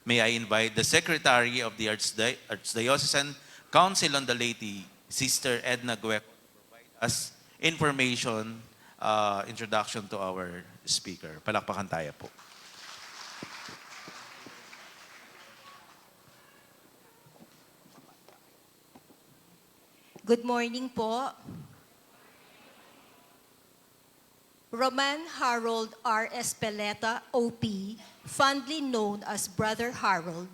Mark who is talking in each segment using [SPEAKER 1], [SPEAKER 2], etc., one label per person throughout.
[SPEAKER 1] May I invite the Secretary of the Archdiocesan Council on the Laity, Sister Edna Gueco, to provide us information, introduction to our speaker. Palakpakan tayo po.
[SPEAKER 2] Good morning po. Roman Harold R. Espeleta, OP, fondly known as Brother Harold,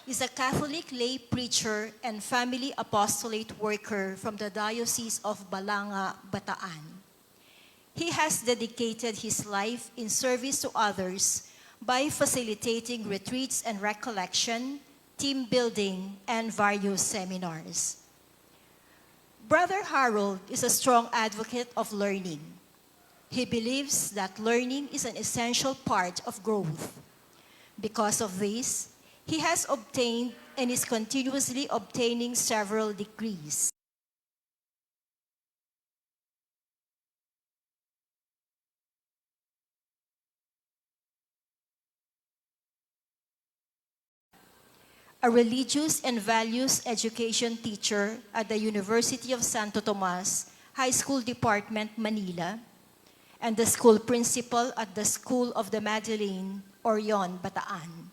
[SPEAKER 2] is a Catholic lay preacher and family apostolate worker from the Diocese of Balanga, Bataan. He has dedicated his life in service to others by facilitating retreats and recollection, team building, and various seminars. Brother Harold is a strong advocate of learning. He believes that learning is an essential part of growth. Because of this, he has obtained and is continuously obtaining several degrees. A religious and values education teacher at the University of Santo Tomas High School Department, Manila, and the school principal at the School of the Magdalene, Orion, Bataan.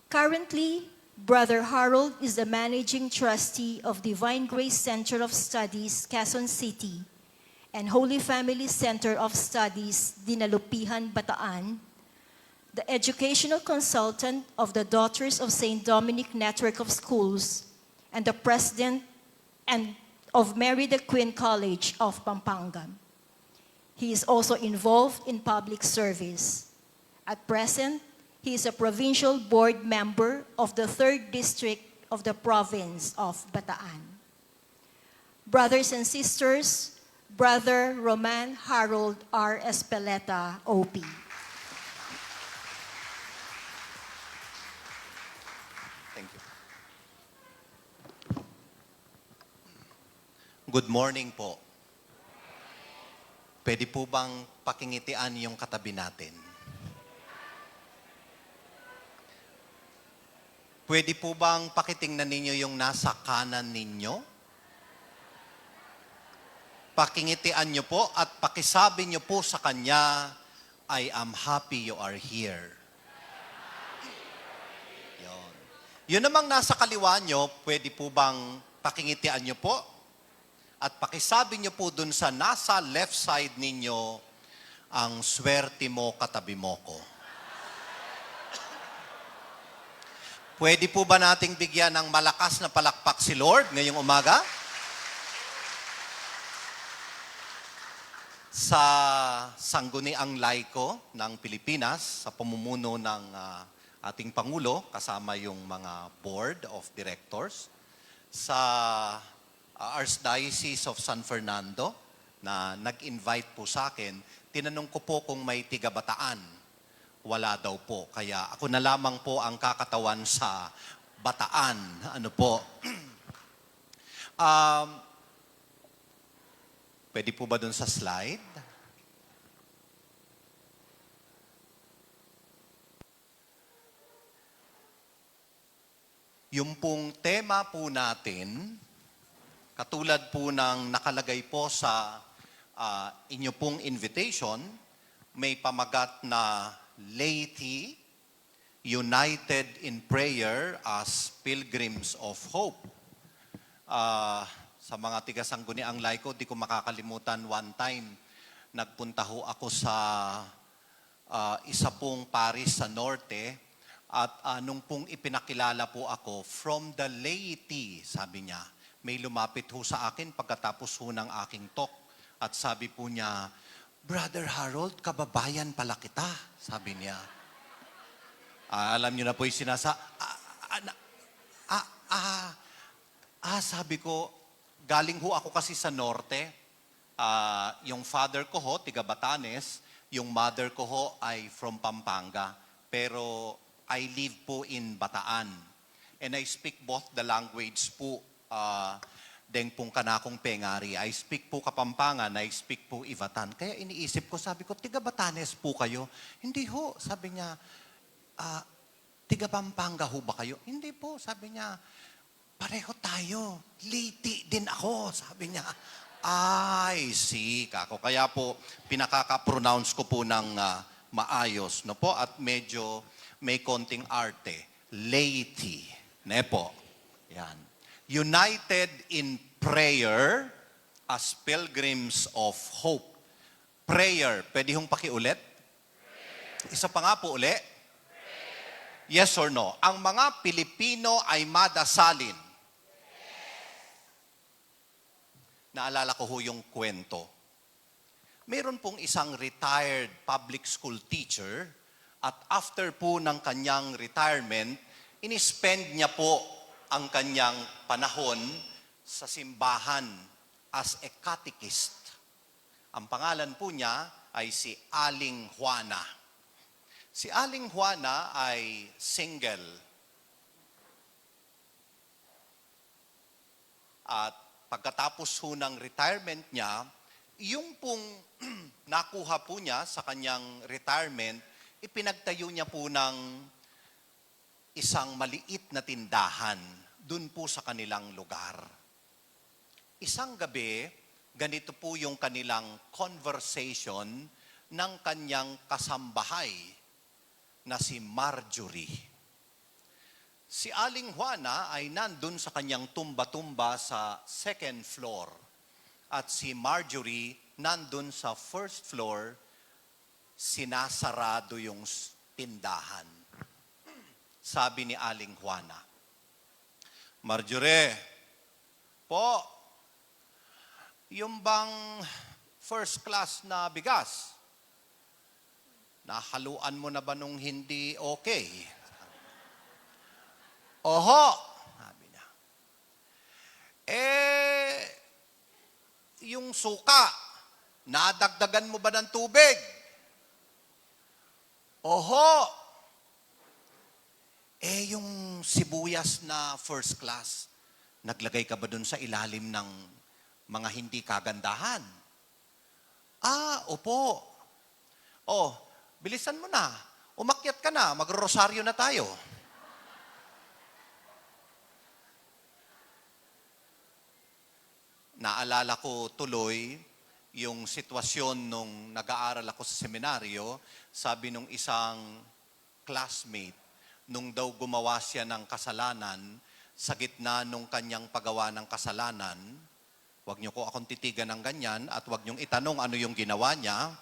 [SPEAKER 2] Currently, Brother Harold is the managing trustee of Divine Grace Center of Studies, Quezon City, and Holy Family Center of Studies, Dinalupihan, Bataan, the educational consultant of the Daughters of St. Dominic Network of Schools, and the president of Mary the Queen College of Pampanga. He is also involved in public service. At present, he is a provincial board member of the 3rd District of the province of Bataan. Brothers and sisters, Brother Roman Harold R. Espeleta, OP.
[SPEAKER 3] Thank you. Good morning po. Pwede po bang pakingitian yung katabi natin? Pwede po bang pakitingnan ninyo yung nasa kanan ninyo? Pakingitian nyo po at pakisabi nyo po sa kanya, I am happy you are here. Yun. Yun namang nasa kaliwa nyo, pwede po bang pakingitian nyo po? At pakisabi nyo po dun sa nasa left side ninyo, ang swerte mo, katabi mo ko. Pwede po ba nating bigyan ng malakas na palakpak si Lord ngayong umaga? Sa sangguniang laiko ng Pilipinas, sa pamumuno ng ating Pangulo, kasama yung mga board of directors, sa Archdiocese of San Fernando na nag-invite po sa akin, tinanong ko po kung may tiga-Bataan. Wala daw po. Kaya ako na lamang po ang kakatawan sa Bataan. Ano po? Pwede po ba dun sa slide? Yung pong tema po natin, katulad po ng nakalagay po sa inyo pong invitation, may pamagat na Laity, United in Prayer as Pilgrims of Hope. Sa mga tiga-sangguniang laiko, di ko makakalimutan one time, nagpunta ho ako sa isa pong parish sa norte at nung pong ipinakilala po ako, from the laity, sabi niya, may lumapit ho sa akin pagkatapos ho ng aking talk. At sabi po niya, Brother Harold, kababayan pala kita, sabi niya. Alam niyo na po yung sabi ko, galing ho ako kasi sa norte. Yung father ko ho, tiga Batanes, yung mother ko ho ay from Pampanga. Pero I live po in Bataan. And I speak both the language po, deng pong kanakong pengari. I speak po Kapampangan, I speak po Ivatan. Kaya iniisip ko, sabi ko, tiga Batanes po kayo? Hindi ho, sabi niya, Tiga Pampanga ho ba kayo? Hindi po, sabi niya, pareho tayo. Liti din ako, sabi niya. I see, kako. Kaya po, pinakaka-pronounce ko po ng maayos, no po? At medyo may konting arte. Liti. Ne po. Yan. United in prayer as pilgrims of hope. Prayer. Pwede hong pakiulit? Isa pa nga po uli. Yes or no? Ang mga Pilipino ay madasalin. Naalala ko ho yung kwento. Meron pong isang retired public school teacher at after po ng kanyang retirement, inispend niya po ang kanyang panahon sa simbahan as a catechist. Ang pangalan po niya ay si Aling Juana. Si Aling Juana ay single. At pagkatapos ho ng retirement niya, yung pong nakuha po niya sa kanyang retirement, ipinagtayo niya po ng isang maliit na tindahan dun po sa kanilang lugar. Isang gabi, ganito po yung kanilang conversation ng kanyang kasambahay na si Marjorie. Si Aling Juana ay nandun sa kanyang tumba-tumba sa second floor at si Marjorie nandun sa first floor, sinasarado yung tindahan. Sabi ni Aling Juana, Marjorie, po, yung bang first class na bigas, nahaluan mo na ba nung hindi okay? Oho, sabi niya. Yung suka, nadagdagan mo ba ng tubig? Oho. Yung sibuyas na first class, naglagay ka ba dun sa ilalim ng mga hindi kagandahan? Opo. Bilisan mo na. Umakyat ka na, magro-rosaryo na tayo. Naalala ko tuloy yung sitwasyon nung nag-aaral ako sa seminaryo, sabi nung isang classmate, nung daw gumawa siya ng kasalanan, sa gitna nung kanyang paggawa ng kasalanan, wag niyo ko akong titigan ng ganyan at wag niyong itanong ano yung ginawa niya,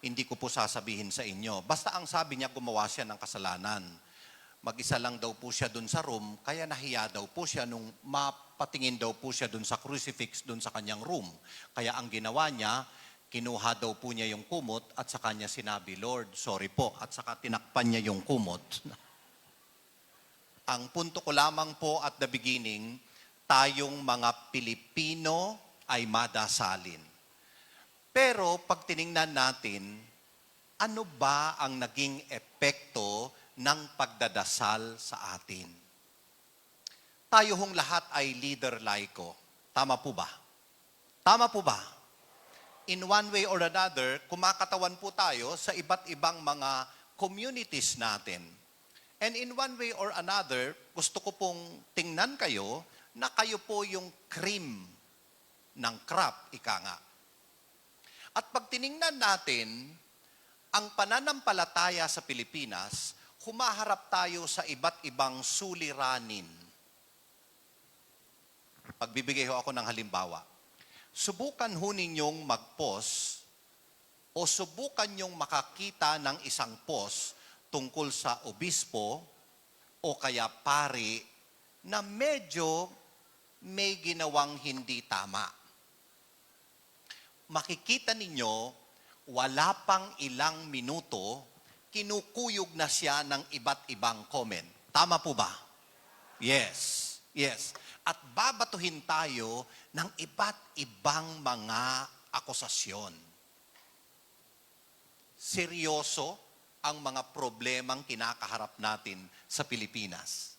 [SPEAKER 3] hindi ko po sasabihin sa inyo. Basta ang sabi niya, gumawa siya ng kasalanan. Mag-isa lang daw po siya dun sa room, kaya nahiya daw po siya nung mapatingin daw po siya dun sa crucifix dun sa kanyang room. Kaya ang ginawa niya, kinuha daw po niya yung kumot at sa kanya sinabi, Lord, sorry po. At saka tinakpan niya yung kumot. Ang punto ko lamang po at the beginning, tayong mga Pilipino ay madasalin. Pero pag tiningnan natin, ano ba ang naging epekto ng pagdadasal sa atin? Tayo hong lahat ay leader laiko. Tama po ba? Tama po ba? In one way or another, kumakatawan po tayo sa iba't ibang mga communities natin. And in one way or another, gusto ko pong tingnan kayo na kayo po yung cream ng crop, ika nga. At pag tiningnan natin, ang pananampalataya sa Pilipinas, humaharap tayo sa iba't ibang suliranin. Pagbibigay ho ako ng halimbawa. Subukan ho ninyong mag-post o subukan nyong makakita ng isang post tungkol sa obispo o kaya pari na medyo may ginawang hindi tama. Makikita ninyo, wala pang ilang minuto, kinukuyog na siya ng iba't ibang comment. Tama po ba? Yes. Yes. At babatuhin tayo ng iba't ibang mga akusasyon. Seryoso ang mga problemang kinakaharap natin sa Pilipinas.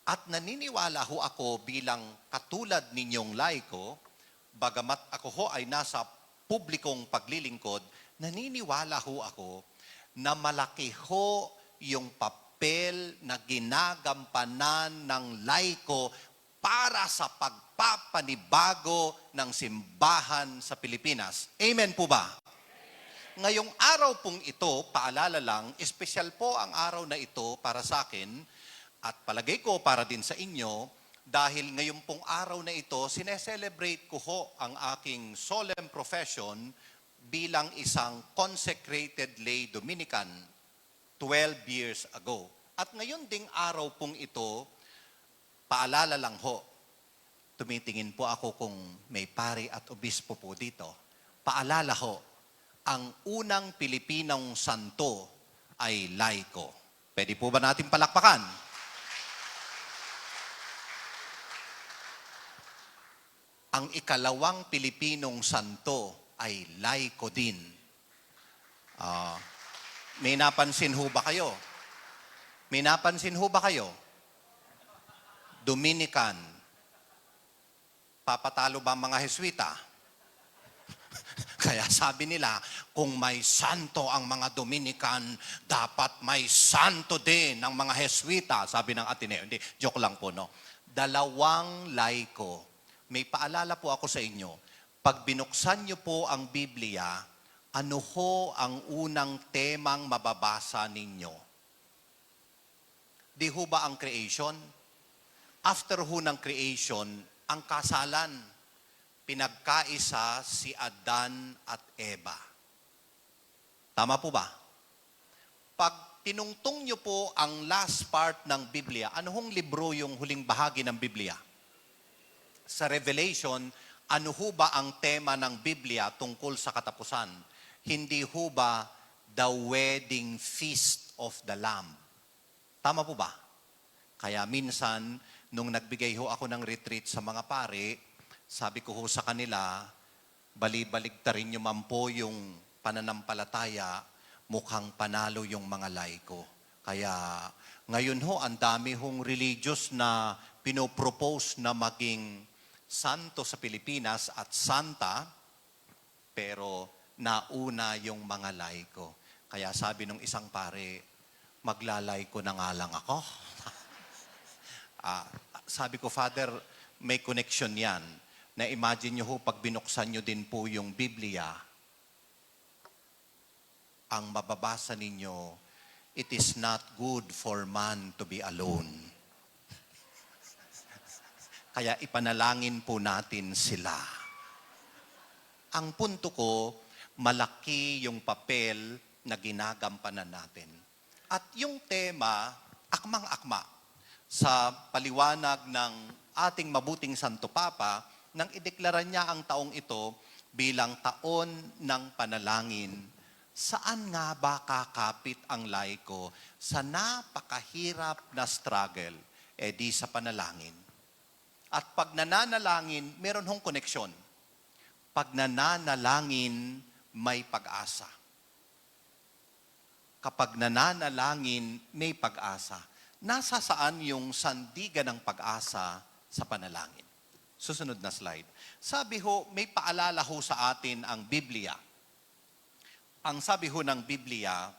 [SPEAKER 3] At naniniwala ho ako bilang katulad ninyong laiko, bagamat ako ho ay nasa publikong paglilingkod, naniniwala ho ako na malaki ho yung papel na ginagampanan ng laiko para sa pagpapanibago ng simbahan sa Pilipinas. Amen po ba? Ngayong araw pong ito, paalala lang, espesyal po ang araw na ito para sa akin at palagay ko para din sa inyo dahil ngayong pong araw na ito, sineselebrate ko ho ang aking solemn profession bilang isang consecrated lay Dominican 12 years ago. At ngayon ding araw pong ito, paalala lang ho, tumitingin po ako kung may pari at obispo po dito. Paalala ho, ang unang Pilipinong santo ay laiko. Pwede po ba natin palakpakan? Ang ikalawang Pilipinong santo ay laiko din. May napansin ho ba kayo? May napansin ho ba kayo? Dominican. Papatalo ba ang mga Heswita? Kaya sabi nila, kung may santo ang mga Dominican, dapat may santo din ang mga Heswita, sabi ng Ateneo. Hindi, joke lang po, no? Dalawang laiko. May paalala po ako sa inyo. Pag binuksan niyo po ang Biblia, ano ho ang unang temang mababasa ninyo? Di ho ba ang creation? After ho ng creation, ang kasalan, pinagkaisa si Adan at Eva. Tama po ba? Pag tinungtong nyo po ang last part ng Biblia, ano hong libro yung huling bahagi ng Biblia? Sa Revelation, ano ho ba ang tema ng Biblia tungkol sa katapusan? Hindi ho ba the wedding feast of the Lamb? Tama po ba? Kaya minsan, nung nagbigay ho ako ng retreat sa mga pare, sabi ko ho sa kanila, balibaligtarin nyo man po yung pananampalataya, mukhang panalo yung mga laiko. Kaya ngayon ho, ang dami hong religious na pinopropose na maging santo sa Pilipinas at santa, pero nauna yung mga laiko. Kaya sabi nung isang pare, maglalayko na nga lang ako. Sabi ko, Father, may connection yan. Na-imagine nyo ho, pag binuksan nyo din po yung Biblia, ang mababasa ninyo, it is not good for man to be alone. Kaya ipanalangin po natin sila. Ang punto ko, malaki yung papel na ginagampanan natin. At yung tema, akmang-akma, sa paliwanag ng ating mabuting Santo Papa, nang ideklara niya ang taong ito bilang taon ng panalangin, saan nga ba kakapit ang laiko sa napakahirap na struggle? Di sa panalangin. At pag nananalangin, meron hong koneksyon. Pag nananalangin, may pag-asa. Kapag nananalangin, may pag-asa. Nasa saan yung sandigan ng pag-asa sa panalangin? Susunod na slide. Sabi ho, may paalala ho sa atin ang Biblia. Ang sabi ho ng Biblia,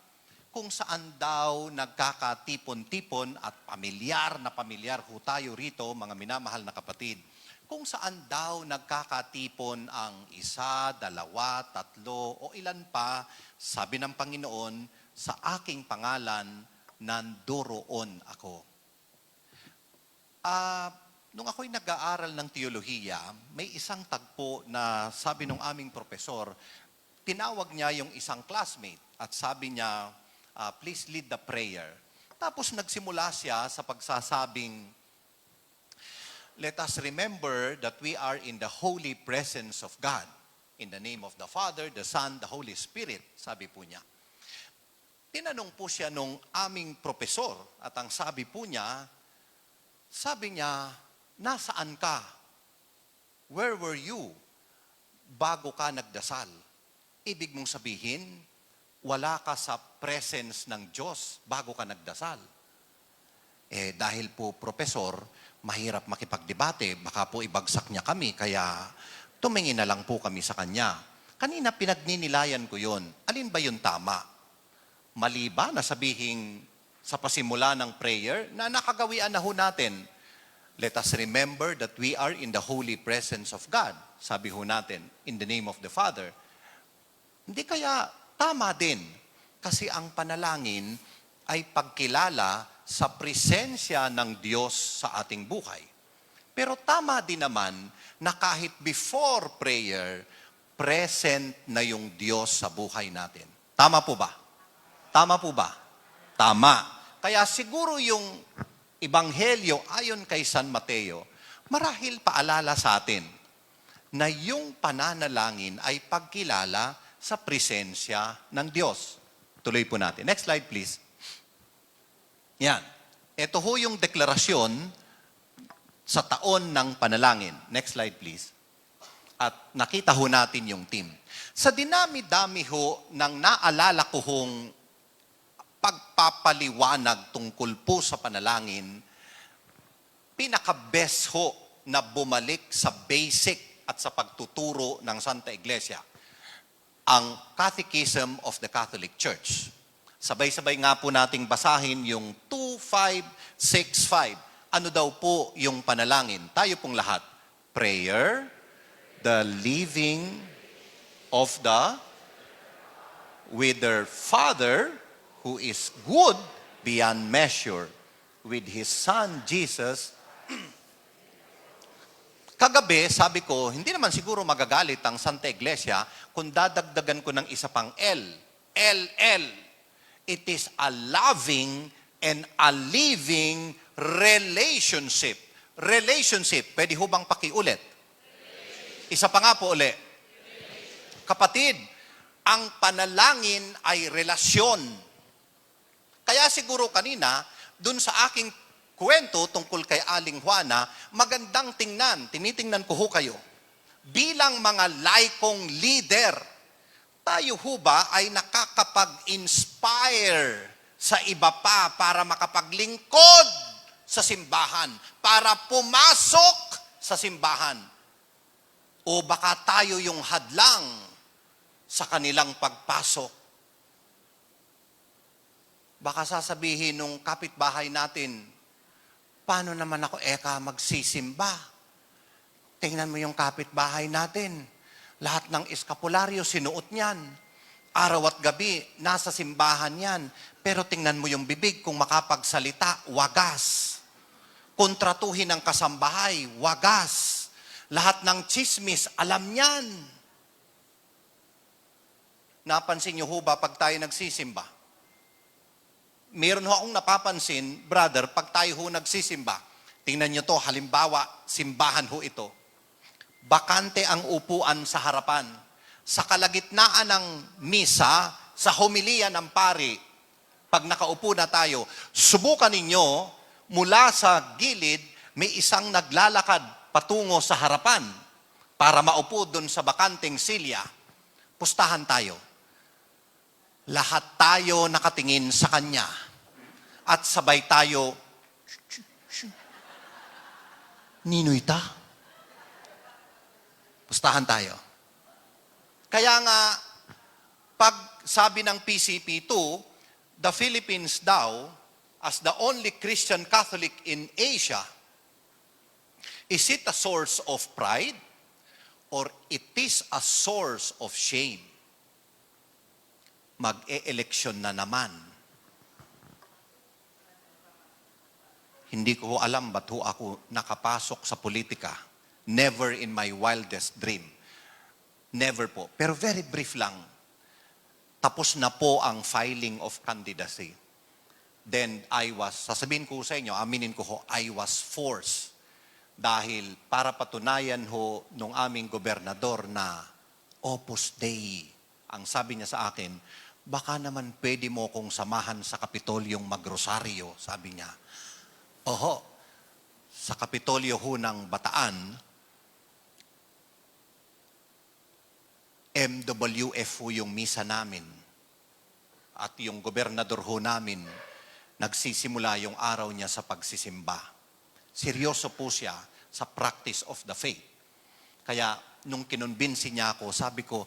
[SPEAKER 3] kung saan daw nagkakatipon-tipon at pamilyar na pamilyar ho tayo rito, mga minamahal na kapatid, kung saan daw nagkakatipon ang isa, dalawa, tatlo, o ilan pa, sabi ng Panginoon, sa aking pangalan, nandoroon ako. Nung ako'y nag-aaral ng teolohiya, may isang tagpo na sabi ng aming profesor, tinawag niya yung isang classmate at sabi niya, please lead the prayer. Tapos nagsimula siya sa pagsasabing, let us remember that we are in the holy presence of God. In the name of the Father, the Son, the Holy Spirit, sabi po niya. Tinanong po siya nung aming profesor at ang sabi po niya, nasaan ka? Where were you bago ka nagdasal? Ibig mong sabihin, wala ka sa presence ng Diyos bago ka nagdasal. Dahil po profesor, mahirap makipagdebate, baka po ibagsak niya kami, kaya tumingin na lang po kami sa kanya. Kanina pinagninilayan ko yon. Alin ba yung tama? Mali ba na sabihing sa pasimula ng prayer na nakagawian na ho natin. Let us remember that we are in the holy presence of God. Sabi ho natin, in the name of the Father. Hindi kaya tama din. Kasi ang panalangin ay pagkilala sa presensya ng Diyos sa ating buhay. Pero tama din naman na kahit before prayer, present na yung Diyos sa buhay natin. Tama po ba? Tama po ba? Tama. Kaya siguro yung Ebanghelyo ayon kay San Mateo, marahil paalala sa atin na yung pananalangin ay pagkilala sa presensya ng Diyos. Tuloy po natin. Next slide please. Yan. Ito ho yung deklarasyon sa taon ng panalangin. Next slide please. At nakita ho natin yung team. Sa dinami-dami ho ng naalala ko hong pagpapaliwanag tungkol po sa panalangin, pinaka-best ho na bumalik sa basic at sa pagtuturo ng Santa Iglesia, ang Catechism of the Catholic Church. Sabay-sabay nga po nating basahin yung 2565. Ano daw po yung panalangin? Tayo pong lahat. Prayer, the living of the with their Father, who is good beyond measure, with His Son, Jesus. Kagabi, sabi ko, hindi naman siguro magagalit ang Santa Iglesia kung dadagdagan ko ng isa pang L. LL. It is a loving and a living relationship. Relationship. Pwede ho bang pakiulit? Isa pa nga po uli. Kapatid, ang panalangin ay relasyon. Kaya siguro kanina, dun sa aking kwento tungkol kay Aling Juana, magandang tingnan, tinitingnan ko ho kayo. Bilang mga laikong leader, tayo ho ba ay nakakapag-inspire sa iba pa para makapaglingkod sa simbahan, para pumasok sa simbahan? O baka tayo yung hadlang sa kanilang pagpasok? Baka sasabihin nung kapitbahay natin, paano naman ako magsisimba? Tingnan mo yung kapitbahay natin. Lahat ng eskapularyo sinuot niyan. Araw at gabi, nasa simbahan yan. Pero tingnan mo yung bibig, kung makapagsalita, wagas. Kontratuhin ng kasambahay, wagas. Lahat ng chismis, alam niyan. Napansin niyo ho ba pag tayo nagsisimba? Meron ho akong napapansin, brother, pag tayo ho nagsisimba, tingnan nyo to, halimbawa, simbahan ho ito. Bakante ang upuan sa harapan. Sa kalagitnaan ng misa, sa homilya ng pari, pag nakaupo na tayo, subukan ninyo, mula sa gilid, may isang naglalakad patungo sa harapan para maupo doon sa bakanteng silya. Pustahan tayo. Lahat tayo nakatingin sa Kanya. At sabay tayo, Ninoy ta? Pustahan tayo. Kaya nga, pag sabi ng PCP2, the Philippines daw, as the only Christian Catholic in Asia, is it a source of pride or it is a source of shame? Mag-e-eleksyon na naman. Hindi ko alam ba't ho ako nakapasok sa politika. Never in my wildest dream. Never po. Pero very brief lang. Tapos na po ang filing of candidacy. Then sasabihin ko sa inyo, aminin ko ho, I was forced. Dahil para patunayan ho nung aming gobernador na Opus Dei. Ang sabi niya sa akin, baka naman pwede mo kong samahan sa Kapitolyong magrosaryo, sabi niya. Oho, sa Kapitolyo ho ng Bataan, MWF ho yung misa namin. At yung gobernador ho namin, nagsisimula yung araw niya sa pagsisimba. Seryoso po siya sa practice of the faith. Kaya nung kinonbinsi niya ako, sabi ko,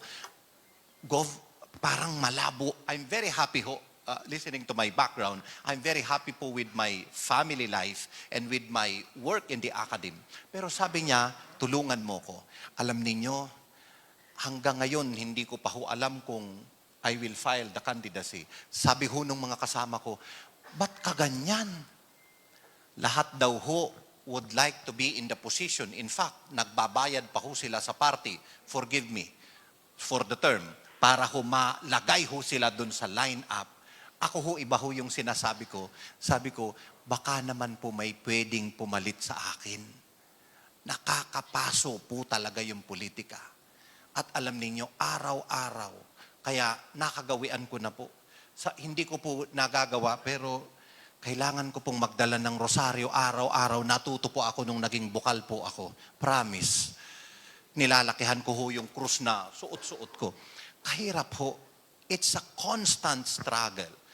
[SPEAKER 3] Gov, parang malabo. I'm very happy ho listening to my background, I'm very happy po with my family life and with my work in the academy. Pero sabi niya, tulungan mo ko. Alam ninyo, hanggang ngayon, hindi ko pa ho alam kung I will file the candidacy. Sabi ho nung mga kasama ko, ba't kaganyan? Lahat daw ho would like to be in the position. In fact, nagbabayad pa ho sila sa party, forgive me, for the term, para ho malagay ho sila dun sa line-up. Ako ho, iba ho yung sinasabi ko. Sabi ko, baka naman po may pwedeng pumalit sa akin. Nakakapaso po talaga yung politika. At alam ninyo, araw-araw, kaya nakagawian ko na po. Hindi ko po nagagawa, pero kailangan ko pong magdala ng rosaryo araw-araw. Natuto po ako nung naging bukal po ako. Promise. Nilalakihan ko ho yung krus na suot-suot ko. Kahirap ho. It's a constant struggle.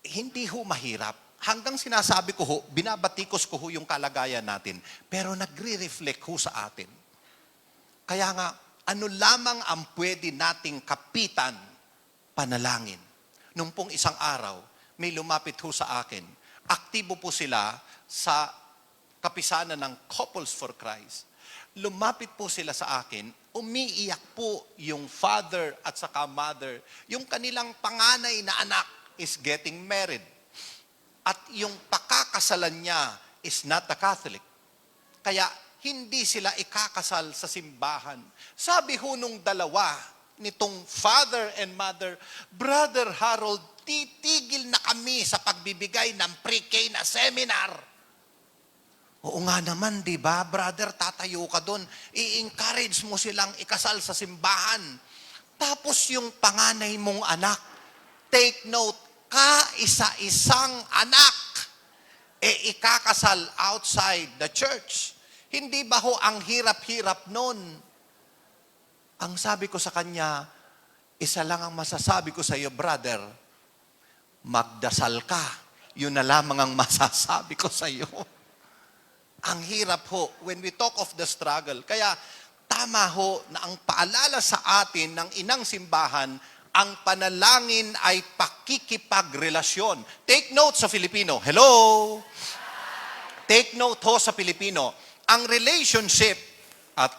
[SPEAKER 3] Hindi ho mahirap. Hanggang sinasabi ko ho, binabatikos ko ho yung kalagayan natin. Pero nagre-reflect ho sa atin. Kaya nga, ano lamang ang pwede nating kapitan? Panalangin. Nung pong isang araw, may lumapit ho sa akin. Aktibo po sila sa kapisanan ng Couples for Christ. Lumapit po sila sa akin, umiiyak po yung father at saka mother. Yung kanilang panganay na anak is getting married. At yung pakakasalan niya is not a Catholic. Kaya hindi sila ikakasal sa simbahan. Sabi ho nung dalawa, nitong father and mother, Brother Harold, titigil na kami sa pagbibigay ng pre-K na seminar. Oo nga naman, di ba? Brother, tatayo ka doon. I-encourage mo silang ikasal sa simbahan. Tapos yung panganay mong anak, take note, kaisa-isang anak, ikakasal outside the church. Hindi ba ho ang hirap-hirap nun? Ang sabi ko sa kanya, isa lang ang masasabi ko sa iyo, brother, magdasal ka. Yun na lamang ang masasabi ko sa iyo. Ang hirap ho, when we talk of the struggle. Kaya tama ho na ang paalala sa atin ng inang simbahan, ang panalangin ay pakikipagrelasyon. Take note sa Filipino. Hello? Take note ho sa Filipino. Ang relationship, at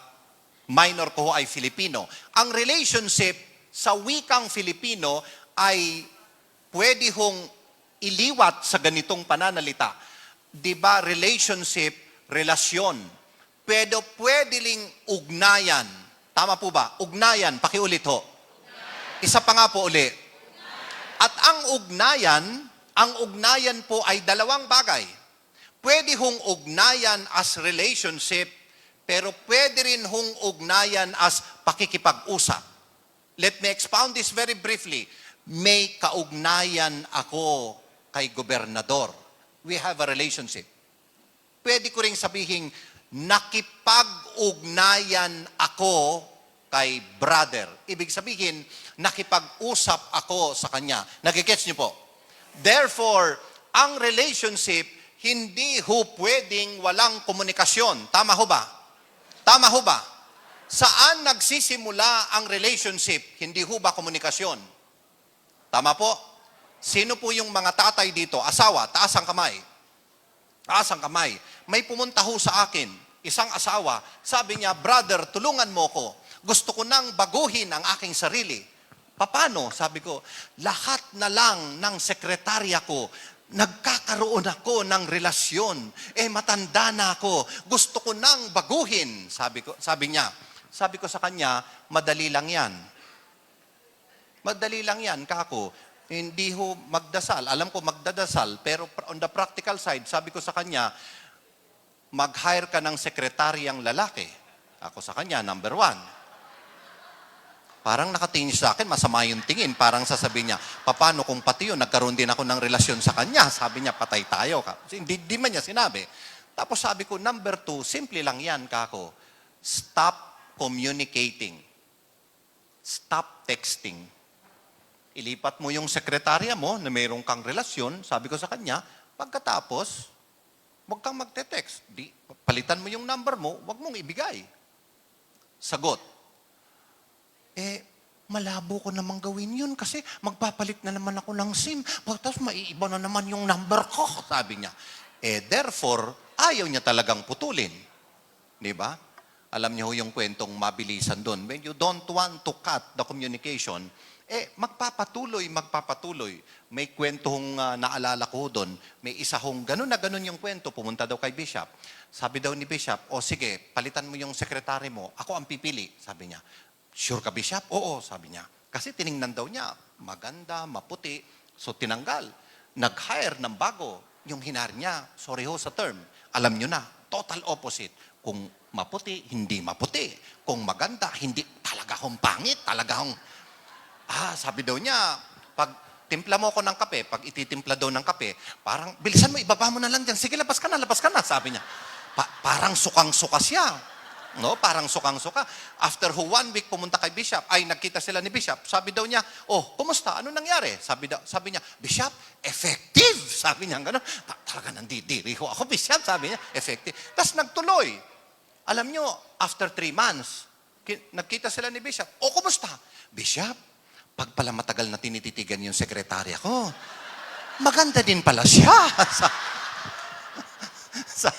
[SPEAKER 3] minor ko ho ay Filipino, ang relationship sa wikang Filipino ay pwede hong iliwat sa ganitong pananalita. Di ba relationship, relasyon. Pwede ring ugnayan. Tama po ba? Ugnayan, pakiulit ho. Isa pa nga po uli. At ang ugnayan po ay dalawang bagay. Pwede hong ugnayan as relationship, pero pwede rin hong ugnayan as pakikipag-usap. Let me expound this very briefly. May kaugnayan ako kay gobernador. We have a relationship. Pwede ko ring sabihin, nakipag-ugnayan ako kay brother. Ibig sabihin, nakipag-usap ako sa kanya. Nagigets niyo po? Therefore, ang relationship, hindi ho pwedeng walang komunikasyon. Tama ho ba? Tama ho ba? Saan nagsisimula ang relationship? Hindi ho ba komunikasyon? Tama po? Sino po yung mga tatay dito? Asawa, taas ang kamay. Taas ang kamay. May pumunta ho sa akin, isang asawa, sabi niya, brother, tulungan mo ko. Gusto ko nang baguhin ang aking sarili. Paano? Sabi ko, lahat na lang ng sekretarya ko, nagkakaroon ako ng relasyon. Matanda na ako. Gusto ko nang baguhin. Sabi niya. Sabi ko sa kanya, madali lang yan. Madali lang yan, kako. Hindi ho magdasal. Alam ko magdadasal, pero on the practical side, sabi ko sa kanya, mag-hire ka ng sekretaryang lalaki. Ako sa kanya, number 1. Parang nakatingin sa akin, masama yung tingin. Parang sasabihin niya, paano kung pati yun, nagkaroon din ako ng relasyon sa kanya. Sabi niya, patay tayo. Hindi man niya sinabi. Tapos sabi ko, number 2, simple lang yan, kako. Stop communicating. Stop texting. Ilipat mo yung sekretarya mo na mayroong kang relasyon, sabi ko sa kanya, pagkatapos, huwag kang magte-text. Palitan mo yung number mo, huwag mong ibigay. Sagot. malabo ko namang gawin yun kasi magpapalit na naman ako ng SIM. Tapos maiiba na naman yung number ko, sabi niya. Therefore, ayaw niya talagang putulin. Di ba? Alam niyo yung kwentong mabilisan doon. When you don't want to cut the communication, magpapatuloy. May kwentong naalala ko doon. May isa hong ganun na ganun yung kwento. Pumunta daw kay Bishop. Sabi daw ni Bishop, sige, palitan mo yung sekretary mo. Ako ang pipili, sabi niya. Sure ka, Bishop? Oo, sabi niya. Kasi tiningnan daw niya, maganda, maputi. So tinanggal. Nag-hire ng bago. Yung hinar niya, sorry ho sa term, alam niyo na, total opposite. Kung maputi, hindi maputi. Kung maganda, hindi, talaga hong pangit, talaga hong, sabi daw niya, pag timpla mo ako ng kape, pag ititimpla daw ng kape, parang, bilisan mo, ibaba mo na lang dyan. Sige, labas ka na, sabi niya. Parang sukang-suka siya. No, parang sukang-suka. After 1 week pumunta kay Bishop, nagkita sila ni Bishop. Sabi daw niya, kumusta? Ano nangyari? Sabi niya, Bishop, effective. Sabi niya, gano'n. Talaga nandidiri ho ako, Bishop. Sabi niya, effective. Tapos nagtuloy. Alam niyo, after 3 months, nagkita sila ni Bishop. Kumusta? Bishop, pag pala matagal na tinititigan yung sekretarya ko, maganda din pala siya. sa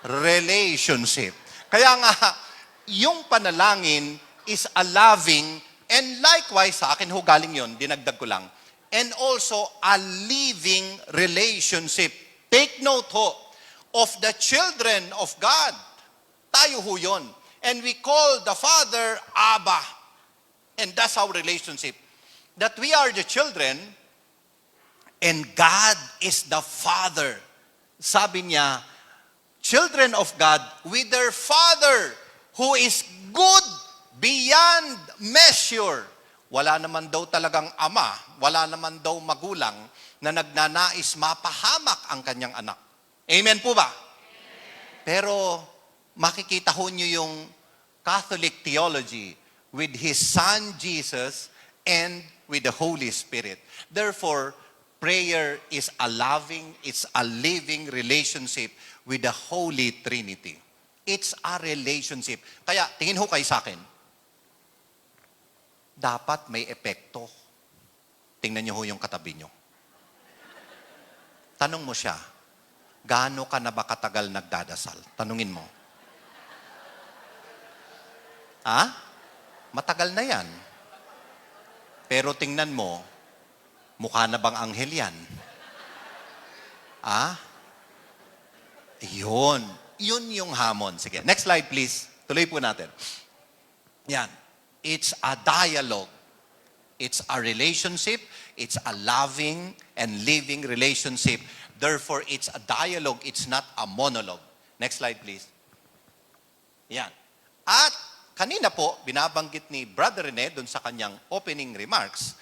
[SPEAKER 3] relationship. Kaya nga, yung panalangin is a loving, and likewise, sa akin ho galing yun, dinagdag ko lang, and also a living relationship. Take note ho, of the children of God. Tayo ho yun. And we call the Father, Abba. And that's our relationship. That we are the children, and God is the Father. Sabi niya, children of God with their Father who is good beyond measure. Wala naman daw talagang ama, wala naman daw magulang na nagnanais mapahamak ang kanyang anak. Amen po ba? Amen. Pero makikita ho niyo yung Catholic theology with His Son Jesus and with the Holy Spirit. Therefore, prayer is a loving, it's a living relationship with the Holy Trinity. It's a relationship. Kaya, tingin ho kayo sa akin, dapat may epekto. Tingnan niyo ho yung katabi niyo. Tanong mo siya, gaano ka na ba katagal nagdadasal? Tanungin mo. Matagal na yan. Pero tingnan mo, mukha na bang anghel yan? Yun. Yun yung hamon. Sige, next slide please. Tuloy po natin. Yan. It's a dialogue. It's a relationship. It's a loving and living relationship. Therefore, it's a dialogue. It's not a monologue. Next slide please. Yan. At kanina po, binabanggit ni Brother Rene doon sa kanyang opening remarks,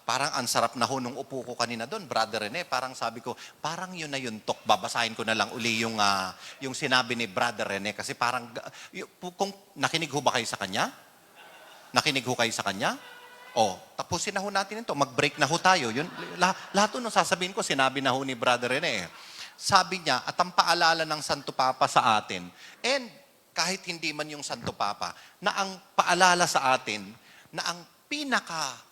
[SPEAKER 3] parang ang sarap na ho nung upo ko kanina doon, Brother Rene. Parang sabi ko, parang yun na yun, Tok. Babasahin ko na lang uli yung sinabi ni Brother Rene. Kasi parang, kung nakinig ho ba kayo sa kanya? Nakinig ho kayo sa kanya? Tapusin na ho natin ito. Mag-break na ho tayo. Yun, lahat nung sasabihin ko, sinabi na ho ni Brother Rene. Sabi niya, at ang paalala ng Santo Papa sa atin, and kahit hindi man yung Santo Papa, na ang paalala sa atin, na ang pinaka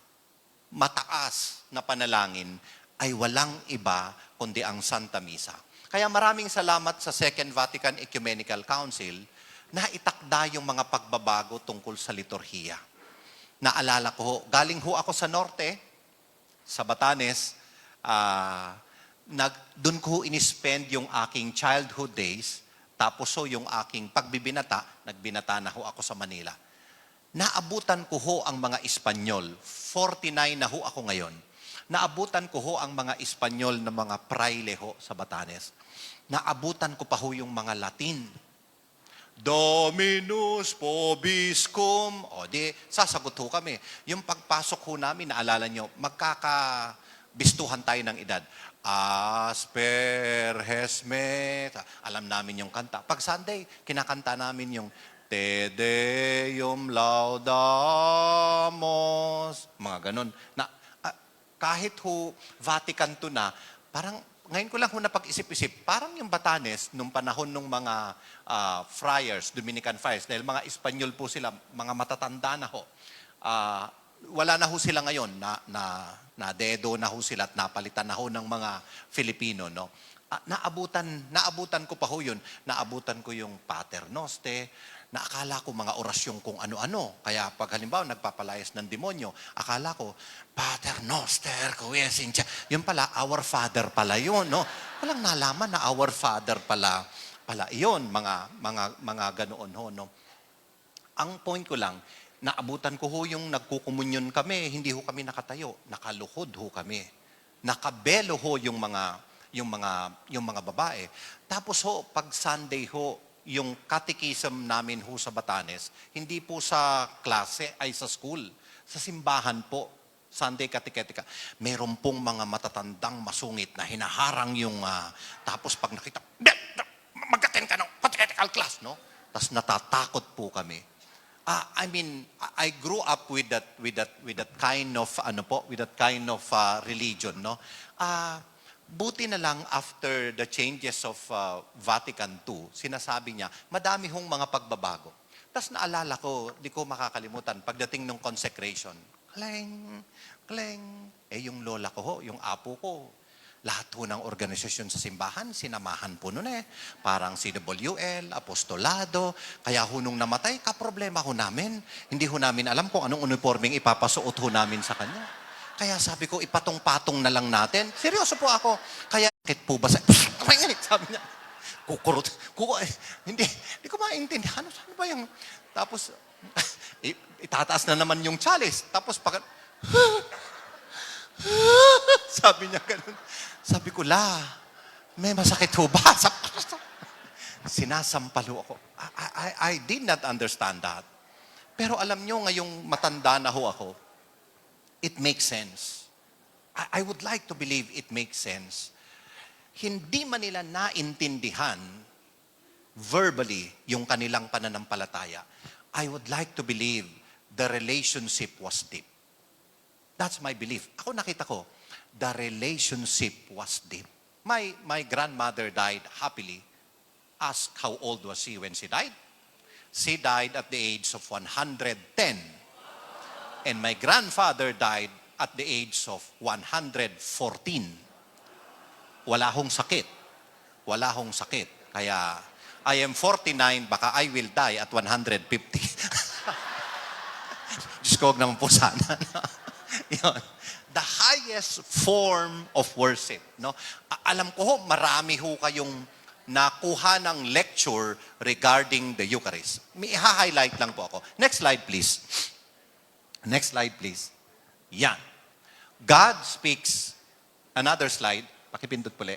[SPEAKER 3] mataas na panalangin ay walang iba kundi ang Santa Misa. Kaya maraming salamat sa Second Vatican Ecumenical Council na itakda yung mga pagbabago tungkol sa liturhiya. Naalala ko ho, galing ho ako sa norte, sa Batanes, doon ko ho inispend yung aking childhood days, tapos ho yung aking pagbibinata, nagbinata na ho ako sa Manila. Naabutan ko ho ang mga Espanyol. 49 na ho ako ngayon. Naabutan ko ho ang mga Espanyol na mga praile ho sa Batanes. Naabutan ko pa ho yung mga Latin. Dominus vobiscum. Sasagot ho kami. Yung pagpasok ho namin, naalala nyo, magkakabistuhan tayo ng edad. Asper Hesmet. Alam namin yung kanta. Pag Sunday, kinakanta namin yung Te Deum Laudamos. Mga ganun. Kahit ho Vatican II na, parang ngayon ko lang ho napag-isip-isip, parang yung Batanes, nung panahon ng mga friars, Dominican friars, dahil mga Espanyol po sila, mga matatanda na ho, wala na ho sila ngayon, na dedo na ho sila at napalitan na ho ng mga Filipino, no? Naabutan ko pa ho yun. Naabutan ko yung Pater Noster, na akala ko mga orasyon kung ano-ano. Kaya pag halimbawa nagpapalayas ng demonyo, akala ko, Pater Noster, Kuwesincha. Yun pala, Our Father pala yun, no? Walang nalaman na Our Father pala yun, mga ganoon ho, no? Ang point ko lang, naabutan ko ho yung nagkukumunyon kami, hindi ho kami nakatayo, nakaluhod ho kami. Nakabelo ho yung mga babae. Tapos ho, pag Sunday ho, yung catechism namin ho sa Batanes, hindi po sa klase, ay sa school. Sa simbahan po, Sunday Catechetica. Meron pong mga matatandang masungit na hinaharang yung, tapos pag nakita, mag-attend ka ng catechetical class, no? Tapos natatakot po kami. I grew up with that kind of religion, no? Buti na lang after the changes of Vatican II, sinasabi niya, madami hong mga pagbabago. Tapos naalala ko, di ko makakalimutan, pagdating ng consecration, kleng, kleng, yung lola ko ho, yung apo ko, lahat ho ng organisasyon sa simbahan, sinamahan po nun Parang CWL, apostolado, kaya ho nung namatay, kaproblema ho namin. Hindi ho namin alam kung anong uniforming ipapasuot ho namin sa kanya. Kaya sabi ko, ipatong-patong na lang natin. Seryoso po ako. Kaya, bakit po ba sabi niya, hindi ko maintindihan. Ano ba yung, tapos, itataas na naman yung chalice. Tapos, sabi niya ganun. Sabi ko, may masakit ho ba? Sinasampalo ako. I did not understand that. Pero alam nyo, ngayong matanda na ho ako, it makes sense. I would like to believe it makes sense. Hindi man nila naintindihan verbally yung kanilang pananampalataya. I would like to believe the relationship was deep. That's my belief. Ako nakita ko, the relationship was deep. My grandmother died happily. Ask how old was she when she died? She died at the age of 110. And my grandfather died at the age of 114. Wala hong sakit. Wala hong sakit. Kaya, I am 49, baka I will die at 150. Diyos ko, huwag naman po sana. Yun. The highest form of worship. No? Alam ko ho, marami ho kayong nakuha ng lecture regarding the Eucharist. May i-highlight lang po ako. Next slide, please. Next slide, please. Yan. God speaks. Another slide. Pakipindot puli.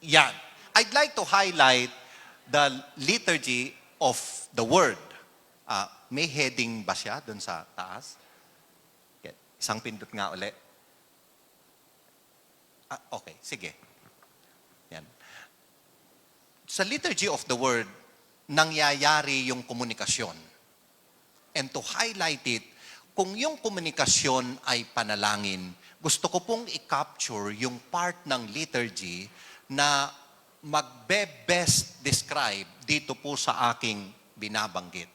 [SPEAKER 3] Yan. I'd like to highlight the liturgy of the Word. May heading ba siya doon sa taas? Okay. Isang pindot nga uli. Okay, sige. Yan. Sa liturgy of the Word, nangyayari yung komunikasyon. And to highlight it, kung yung komunikasyon ay panalangin, gusto ko pong i-capture yung part ng liturgy na magbe-best describe dito po sa aking binabanggit.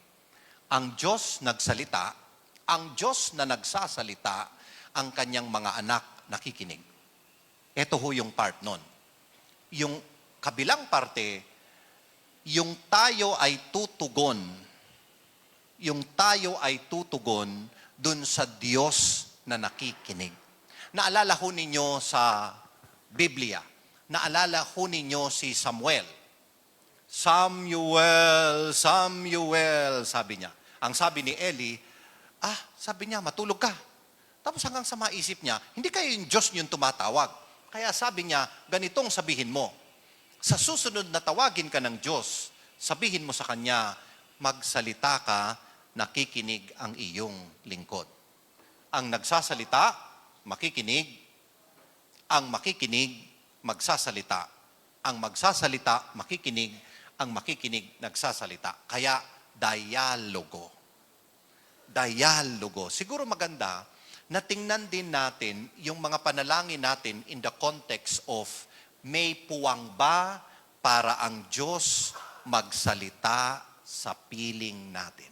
[SPEAKER 3] Ang Diyos nagsalita, ang Diyos na nagsasalita, ang kanyang mga anak nakikinig. Ito ho yung part nun. Yung kabilang parte, yung tayo ay tutugon dun sa Diyos na nakikinig. Naalala ho ninyo sa Biblia, naalala ho ninyo si Samuel. Samuel, Samuel, sabi niya. Ang sabi ni Eli, sabi niya, matulog ka. Tapos hanggang sa maisip niya, hindi kayo yung Diyos yung tumatawag. Kaya sabi niya, ganitong sabihin mo. Sa susunod na tawagin ka ng Diyos, sabihin mo sa Kanya, magsalita ka, nakikinig ang iyong lingkod. Ang nagsasalita, makikinig. Ang makikinig, magsasalita. Ang magsasalita, makikinig. Ang makikinig, nagsasalita. Kaya, dialogo. Dialogo. Siguro maganda na tingnan din natin yung mga panalangin natin in the context of May puwang ba para ang Diyos magsalita sa piling natin?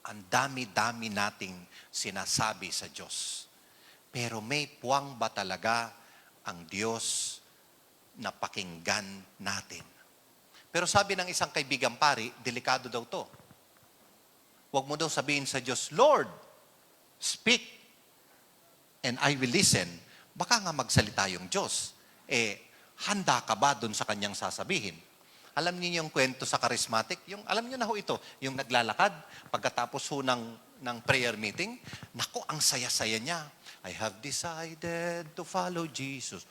[SPEAKER 3] Ang dami-dami nating sinasabi sa Diyos. Pero may puwang ba talaga ang Diyos na pakinggan natin? Pero sabi ng isang kaibigang pari, delikado daw to. Huwag mo daw sabihin sa Diyos, Lord, speak, and I will listen. Baka nga magsalita yung Diyos. Handa ka ba dun sa kanyang sasabihin? Alam niyo yung kwento sa charismatic? Alam niyo na ho ito, yung naglalakad, pagkatapos ho ng prayer meeting, naku, ang saya-saya niya. I have decided to follow Jesus.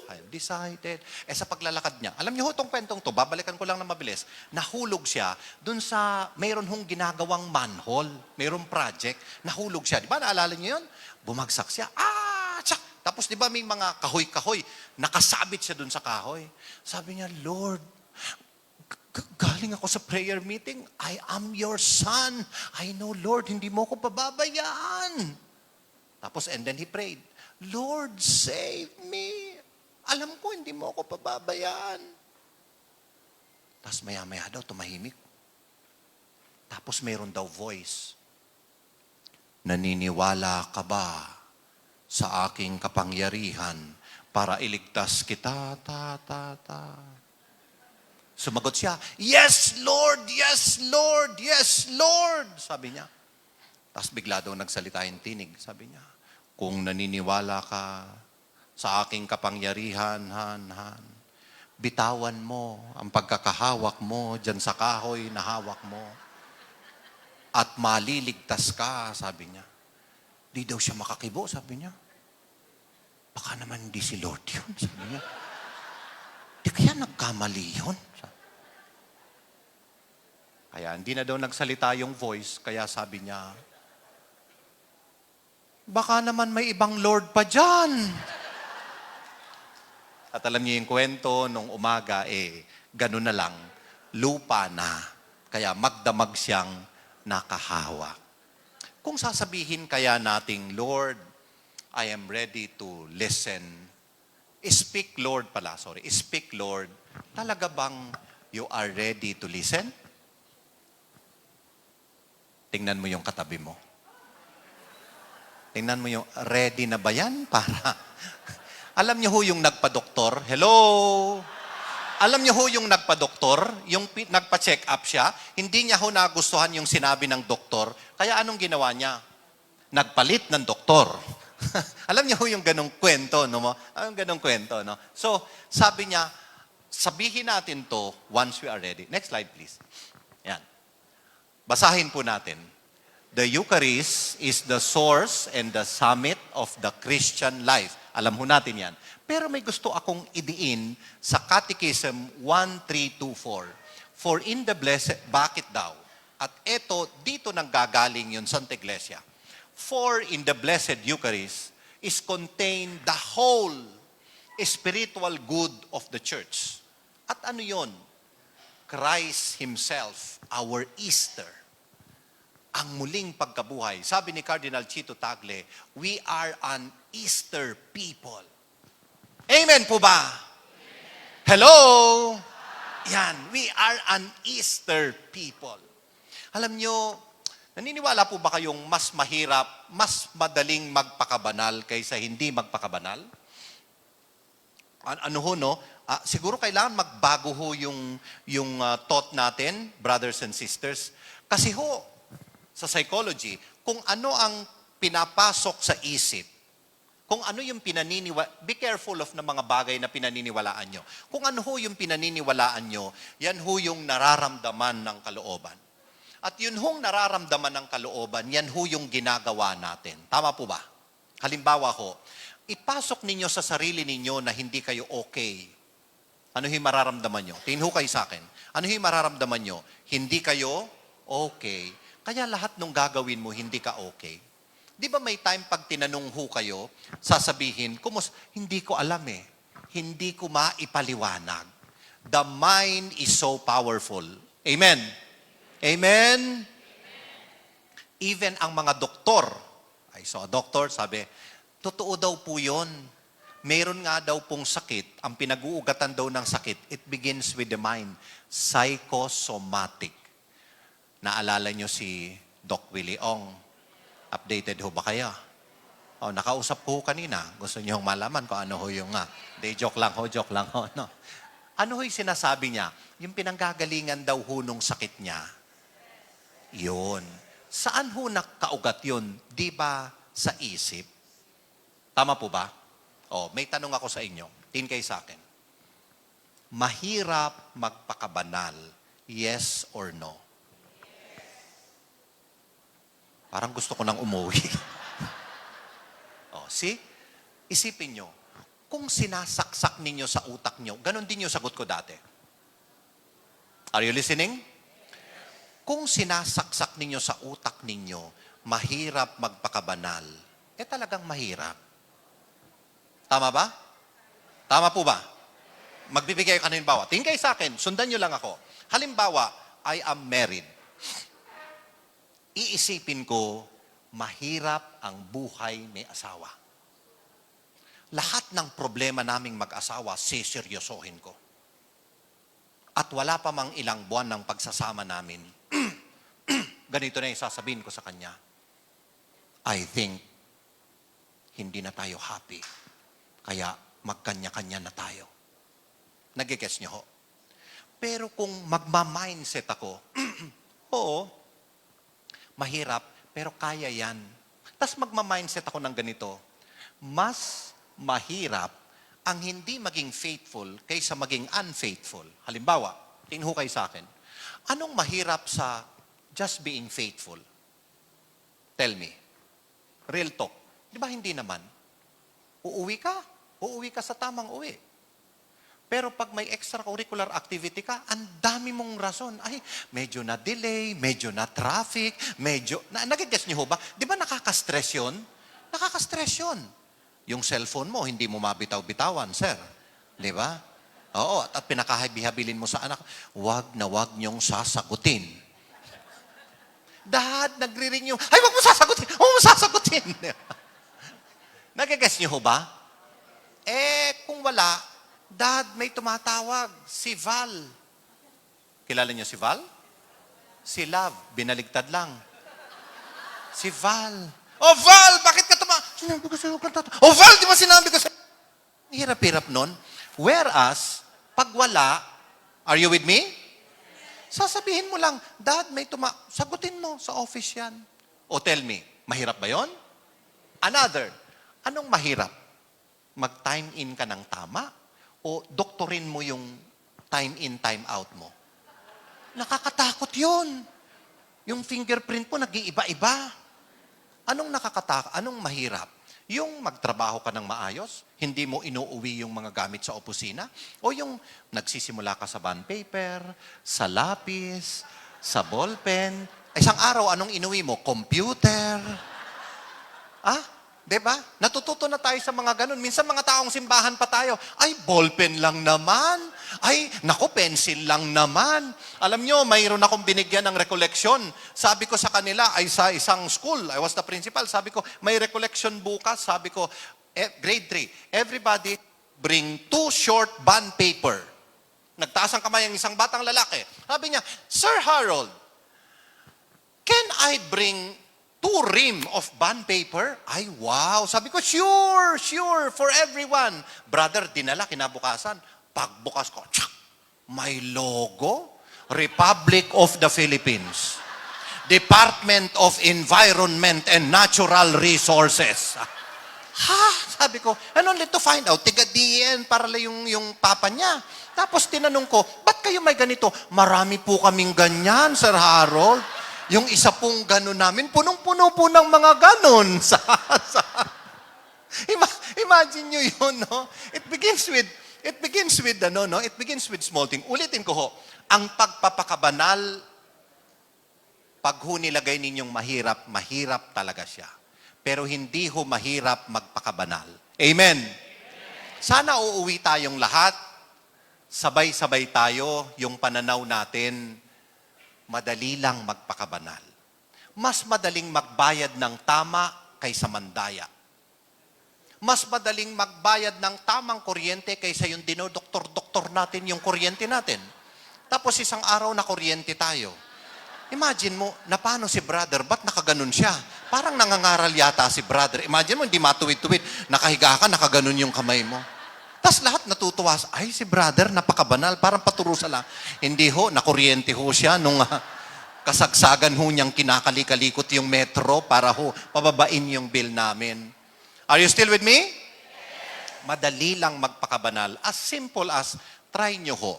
[SPEAKER 3] I have decided. Sa paglalakad niya, alam niyo ho itong kwentong to, babalikan ko lang na mabilis, nahulog siya dun sa, mayroon hong ginagawang manhole, mayroong project, nahulog siya. Di ba, naalala niyo yun? Bumagsak siya. Tsak! Tapos di ba may mga kahoy-kahoy, nakasabit siya dun sa kahoy. Sabi niya, Lord, galing ako sa prayer meeting. I am your son. I know, Lord, hindi mo ko pababayaan. Tapos, and then he prayed, Lord, save me. Alam ko, hindi mo ako pababayaan. Tapos maya-maya daw, tumahimik. Tapos mayroon daw voice. Naniniwala ka ba sa aking kapangyarihan para iligtas kita? Sumagot siya, Yes, Lord! Yes, Lord! Yes, Lord! Sabi niya. Tapos bigla daw nagsalita yung tinig. Sabi niya, kung naniniwala ka sa aking kapangyarihan, bitawan mo ang pagkakahawak mo dyan sa kahoy na hawak mo. At maliligtas ka, sabi niya. Di daw siya makakibo, sabi niya. Baka naman hindi si Lord yun, sabi niya. Di kaya nagkamali yun? Kaya hindi na daw nagsalita yung voice, kaya sabi niya, baka naman may ibang Lord pa dyan. At alam niyo yung kwento, nung umaga, ganun na lang, lupa na. Kaya magdamag siyang nakahawak. Kung sasabihin kaya nating, Lord, I am ready to listen. Speak, Lord pala, sorry. Speak, Lord. Talaga bang you are ready to listen? Tingnan mo yung katabi mo. Tingnan mo yung ready na ba yan para... Alam niyo ho yung nagpa-doktor? Hello? Alam niyo ho yung nagpa-doktor? Yung nagpa-check up siya? Hindi niya ho nagustuhan yung sinabi ng doktor. Kaya anong ginawa niya? Nagpalit ng doktor. Alam niyo ho yung ganong kwento, no? Yung ganong kwento, no? So, sabi niya, sabihin natin to once we are ready. Next slide, please. Yan. Basahin po natin. The Eucharist is the source and the summit of the Christian life. Alam ho natin yan. Pero may gusto akong idiin sa Catechism 1324. For in the blessed, bakit daw? At eto, dito nang gagaling yun, Santa Iglesia. For in the blessed Eucharist is contained the whole spiritual good of the church. At ano yun? Christ Himself, our Easter. Ang muling pagkabuhay. Sabi ni Cardinal Chito Tagle, we are an Easter people. Amen po ba? Amen. Hello? Yan, we are an Easter people. Alam nyo, naniniwala po ba kayong mas mahirap, mas madaling magpakabanal kaysa hindi magpakabanal? Ano ho, no? Siguro kailangan magbago ho yung thought natin, brothers and sisters. Kasi ho, sa psychology, kung ano ang pinapasok sa isip, kung ano yung be careful of na mga bagay na pinaniniwalaan nyo. Kung ano ho yung pinaniniwalaan nyo, yan ho yung nararamdaman ng kalooban. At yun hong nararamdaman ng kalooban, yan ho yung ginagawa natin. Tama po ba? Halimbawa ho, ipasok ninyo sa sarili ninyo na hindi kayo okay. Ano yung mararamdaman nyo? Tingin ho kayo sa akin. Ano yung mararamdaman nyo? Hindi kayo okay. Kaya lahat nung gagawin mo, hindi ka okay. Di ba may time pag tinanong ho kayo, sasabihin, hindi ko alam eh. Hindi ko maipaliwanag. The mind is so powerful. Amen? Amen? Even ang mga doktor, I saw a doctor, sabi, totoo daw po yun. Meron nga daw pong sakit, ang pinag-uugatan daw ng sakit, it begins with the mind. Psychosomatic. Naalala nyo si Doc Willie Ong? Updated ho ba kaya? Oh, nakausap ko ho kanina. Gusto nyo malaman kung ano ho yung joke lang ho. No? Ano ho yung sinasabi niya? Yung pinanggagalingan daw ho nung sakit niya. Yun. Saan ho nakaugat yun? Di ba sa isip? Tama po ba? Oh, may tanong ako sa inyo. Tingin kayo sa akin. Mahirap magpakabanal. Yes or no? Parang gusto ko nang umuwi. Oh, see? Isipin nyo. Kung sinasaksak ninyo sa utak nyo, ganon din yung sagot ko dati. Are you listening? Kung sinasaksak ninyo sa utak ninyo, mahirap magpakabanal, talagang mahirap. Tama ba? Tama po ba? Magbibigay kayo halimbawa. Tingin kayo sa akin, sundan nyo lang ako. Halimbawa, I am married. Iisipin ko, mahirap ang buhay may asawa. Lahat ng problema naming mag-asawa, siseryosohin ko. At wala pa mang ilang buwan ng pagsasama namin, ganito na yung sasabihin ko sa kanya, I think, hindi na tayo happy. Kaya magkanya-kanya na tayo. Nagigets niyo ho? Pero kung magma-mindset ako, oo, mahirap, pero kaya yan. Tapos magma-mindset ako ng ganito, mas mahirap ang hindi maging faithful kaysa maging unfaithful. Halimbawa, tingin ho kayo sa akin, anong mahirap sa just being faithful? Tell me. Real talk. Di ba hindi naman? Uuwi ka sa tamang uwi. Pero pag may extracurricular activity ka, ang dami mong rason. Ay, medyo na delay, medyo na traffic, nagigets niyo ho ba? Di ba nakaka-stress yun? Nakaka-stress yun. Yung cellphone mo, hindi mo mabitaw-bitawan, sir. Di ba? Oo, at pinakahabi-habilin mo sa anak, wag na wag niyong sasagutin. Dad, nagri-ring yung, ay, wag mo sasagutin! Wag mo sasagutin! Nagigets niyo ho ba? Kung wala, Dad, may tumatawag. Si Val. Kilala niyo si Val? Si Love. Binaligtad lang. Si Val. Oh, Val! Bakit ka Sinabi ko sa'yo kang tata. Oh, Val! Di ba sinabi ko sa'yo? Hirap-hirap nun. Whereas, pag wala, are you with me? Sasabihin mo lang, Dad, may sagutin mo sa office yan. O tell me, mahirap ba yon? Another, anong mahirap? Mag-time in ka ng tama? O doktorin mo yung time in, time out mo? Nakakatakot yun. Yung fingerprint mo nag-iiba-iba. Anong nakakatakot? Anong mahirap? Yung magtrabaho ka ng maayos, hindi mo inuuwi yung mga gamit sa opisina, o yung nagsisimula ka sa bond paper, sa lapis, sa ballpen, isang araw, anong inuwi mo? Computer. Diba? Natututo na tayo sa mga ganun. Minsan mga taong simbahan pa tayo, ay, ballpen lang naman. Ay, naku, pencil lang naman. Alam nyo, mayroon akong binigyan ng recollection. Sabi ko sa kanila, ay sa isang school, I was the principal, sabi ko, may recollection bukas. Sabi ko, grade 3, everybody bring 2 short bond paper. Nagtaas ang kamay ang isang batang lalaki. Sabi niya, Sir Harold, can I bring 2 rim of bond paper? Ay, wow. Sabi ko, sure, for everyone. Brother, dinala, kinabukasan. Pagbukas ko, tsak, may logo. Republic of the Philippines. Department of Environment and Natural Resources. Sabi ko, and only to find out, tiga-DN para yung papa niya. Tapos tinanong ko, ba't kayo may ganito? Marami po kaming ganyan, Sir Harold. Yung isa pong gano'n namin, punong-puno po ng mga gano'n. Imagine nyo yun, no? It begins with small thing. Ulitin ko ho, ang pagpapakabanal, pag ho nilagay ninyong mahirap, mahirap talaga siya. Pero hindi ho mahirap magpakabanal. Amen? Sana uuwi tayong lahat, sabay-sabay tayo, yung pananaw natin, madali lang magpakabanal. Mas madaling magbayad ng tama kaysa mandaya. Mas madaling magbayad ng tamang kuryente kaysa yung dinodoktor-doktor natin yung kuryente natin. Tapos isang araw na kuryente tayo. Imagine mo, na paano si brother, ba't nakaganon siya? Parang nangangaral yata si brother. Imagine mo, hindi matuwid-tuwid. Nakahiga ka, nakaganon yung kamay mo. Tapos lahat natutuwa. Ay, si brother, napakabanal. Parang paturo sa lang. Hindi ho, nakuryente ho siya nung kasagsagan ho niyang kinakalikot yung metro para ho pababain yung bill namin. Are you still with me? Madali lang magpakabanal. As simple as, try nyo ho.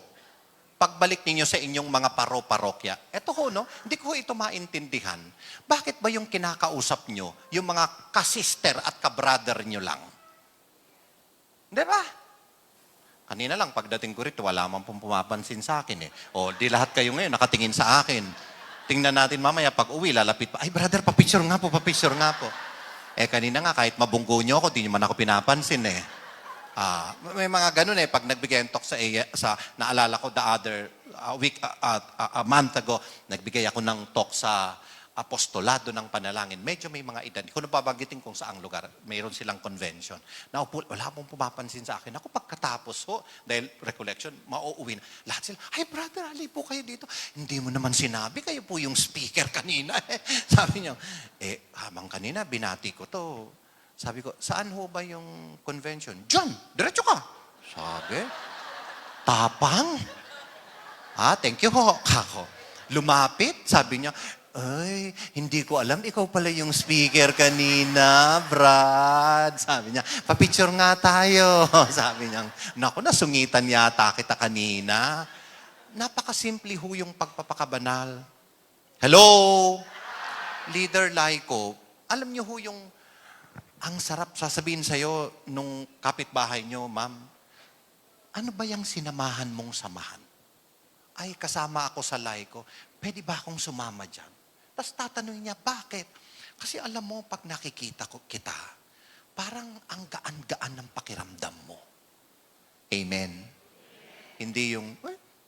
[SPEAKER 3] Pagbalik ninyo sa inyong mga parokya. Eto ho, no? Hindi ko ito maintindihan. Bakit ba yung kinakausap nyo, yung mga kasister at kabrother nyo lang? Di ba? Kanina lang, pagdating ko rito, wala man pong pumapansin sa akin eh. O, di lahat kayo ngayon nakatingin sa akin. Tingnan natin mamaya, pag uwi, lalapit pa. Ay, brother, papicture nga po, papicture nga po. Eh, kanina nga, kahit mabunggo nyo ako, di nyo man ako pinapansin eh. May mga ganun eh, pag nagbigay ang talk naalala ko the other a month ago, nagbigay ako ng talk sa apostolado ng panalangin. Medyo may mga edad. Kung nababagitin kung saang lugar, mayroon silang convention. Naupo, wala pong pumapansin sa akin. Ako pagkatapos ho, dahil recollection, mauuwi na. Lahat sila, ay brother, hali po kayo dito. Hindi mo naman sinabi, kayo po yung speaker kanina. Sabi niya, habang kanina, binati ko to. Sabi ko, saan ho ba yung convention? Diyan, diretso ka. Sabi, tapang. Thank you ho, kako. Lumapit, sabi niya, ay, hindi ko alam, ikaw pala yung speaker kanina, Brad. Sabi niya, papicture nga tayo. Sabi niya, naku, nasungitan yata kita kanina. Napakasimple ho yung pagpapakabanal. Hello? Leader Laiko, alam niyo ho yung, ang sarap sasabihin sa'yo nung kapitbahay niyo, ma'am, ano ba yung sinamahan mong samahan? Ay, kasama ako sa Laiko, pwede ba akong sumama dyan? Tapos tatanungin niya, bakit? Kasi alam mo, pag nakikita ko kita, parang ang gaan-gaan ng pakiramdam mo. Amen? Hindi yung,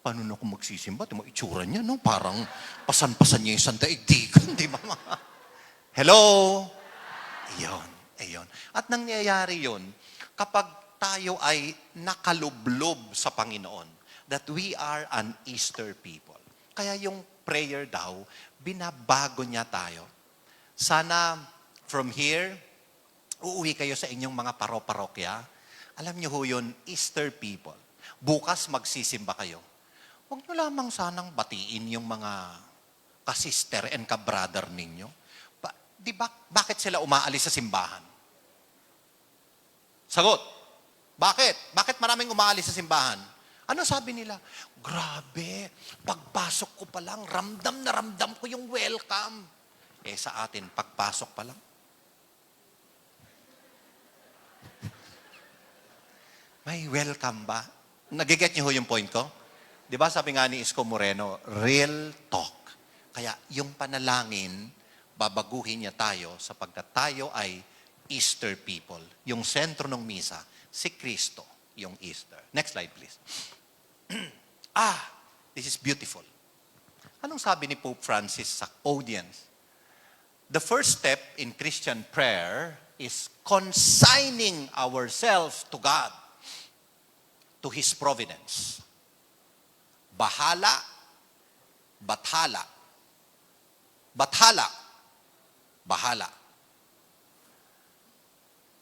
[SPEAKER 3] paano na ako magsisimba? Ito mo itsura niya, no? Parang pasan-pasan niya yung sandaigdigan, di ba? Hello? Ayun. At nangyayari yun, kapag tayo ay nakalublob sa Panginoon, that we are an Easter people. Kaya yung prayer daw, binabago niya tayo. Sana from here, uuwi kayo sa inyong mga parokya. Alam niyo ho yun, Easter people. Bukas magsisimba kayo. Huwag niyo lamang sanang batiin yung mga kasister and kabrother ninyo. Bakit sila umaalis sa simbahan? Sagot. Bakit? Bakit maraming umaalis sa simbahan? Ano sabi nila? Grabe, pagpasok ko pa lang, ramdam na ramdam ko yung welcome. Sa atin, pagpasok pa lang. May welcome ba? Nagiget niyo ho yung point ko? Di ba sabi nga ni Isko Moreno, real talk. Kaya yung panalangin, babaguhin niya tayo sapagkat tayo ay Easter people. Yung sentro ng misa, si Kristo, yung Easter. Next slide, please. This is beautiful. Anong sabi ni Pope Francis sa audience? The first step in Christian prayer is consigning ourselves to God, to His providence. Bahala, bathala. Bathala, bahala.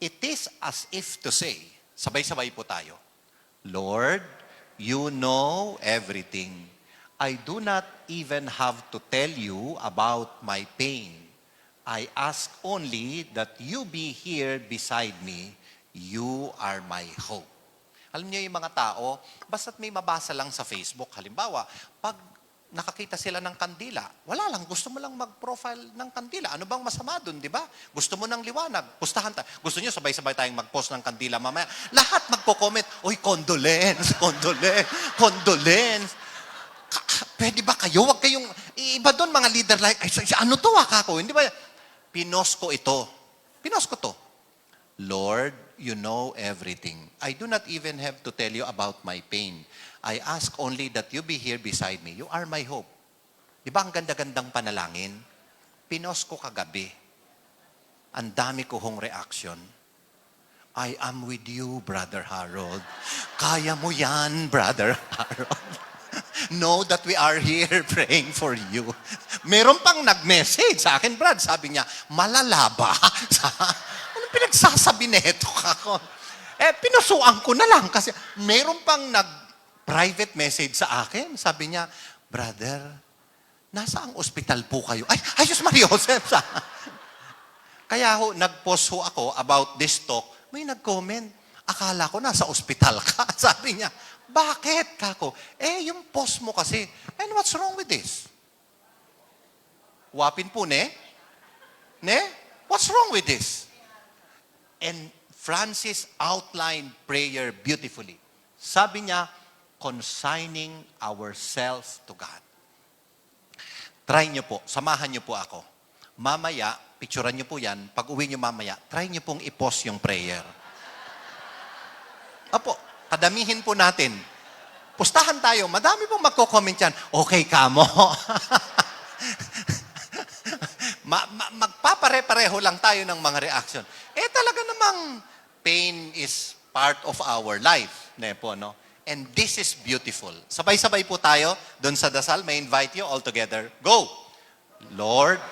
[SPEAKER 3] It is as if to say, sabay-sabay po tayo, Lord, you know everything. I do not even have to tell you about my pain. I ask only that you be here beside me. You are my hope. Alam niyo yung mga tao, basta't may mabasa lang sa Facebook, halimbawa, pag nakakita sila ng kandila, wala lang, gusto mo lang mag-profile ng kandila. Ano bang masama dun, di ba? Gusto mo ng liwanag, pustahan tayo. Gusto niyo sabay-sabay tayong mag-post ng kandila mamaya. Lahat magko-comment, oy, condolence. Pwede ba kayo? Huwag kayong, iba doon mga leader like, ano to kako? Hindi ba? Pinost ko to. Lord, you know everything. I do not even have to tell you about my pain. I ask only that you be here beside me. You are my hope. Di ba ang ganda-gandang panalangin? Pinost ko kagabi. Ang dami ko hong reaction. I am with you, Brother Harold. Kaya mo yan, Brother Harold. Know that we are here praying for you. Meron pang nag-message sa akin, Brad. Sabi niya, malala ba? Anong pinagsasabi neto kako? Pinusuan ko na lang kasi meron pang nag-private message sa akin. Sabi niya, Brother, nasa ang ospital po kayo? Ay, ayos Maria Joseph. Kaya nag-post ako about this talk. May nag-comment, akala ko nasa ospital ka. Sabi niya, bakit kako? Yung post mo kasi. And what's wrong with this? Wapin po, ne? Ne? What's wrong with this? And Francis outlined prayer beautifully. Sabi niya, consigning ourselves to God. Try niyo po, samahan niyo po ako. Mamaya, picturean niyo po yan. Pag uwi niyo mamaya, try niyo pong i-pause yung prayer. Apo, kadamihin po natin. Pustahan tayo, madami pong magko-comment yan. Okay ka mo. Magpapare-pareho lang tayo ng mga reaction. Talaga namang pain is part of our life. Nepo, no? And this is beautiful. Sabay-sabay po tayo doon sa dasal. May invite you all together. Go! Lord,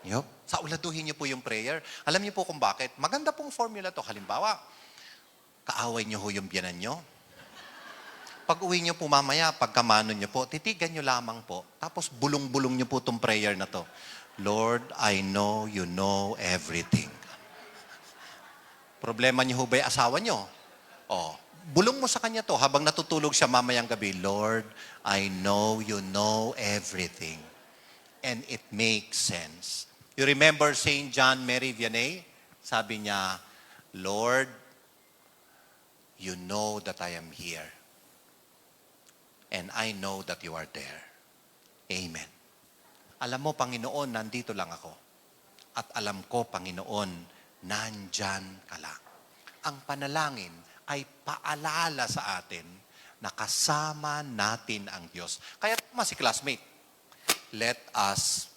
[SPEAKER 3] yup. Sa uladuhin niyo po yung prayer. Alam niyo po kung bakit? Maganda pong formula to. Halimbawa, kaaway niyo ho yung biyanan niyo. Pag uwi niyo po mamaya, pagkamano niyo po, titigan niyo lamang po. Tapos bulong-bulong niyo po itong prayer na to. Lord, I know you know everything. Problema niyo ho ba yung asawa niyo? Bulong mo sa kanya to habang natutulog siya mamayang gabi. Lord, I know you know everything. And it makes sense. You remember Saint John Mary Vianney? Sabi niya, Lord, you know that I am here. And I know that you are there. Amen. Alam mo, Panginoon, nandito lang ako. At alam ko, Panginoon, nandyan ka lang. Ang panalangin ay paalala sa atin na kasama natin ang Diyos. Kaya si classmate, let us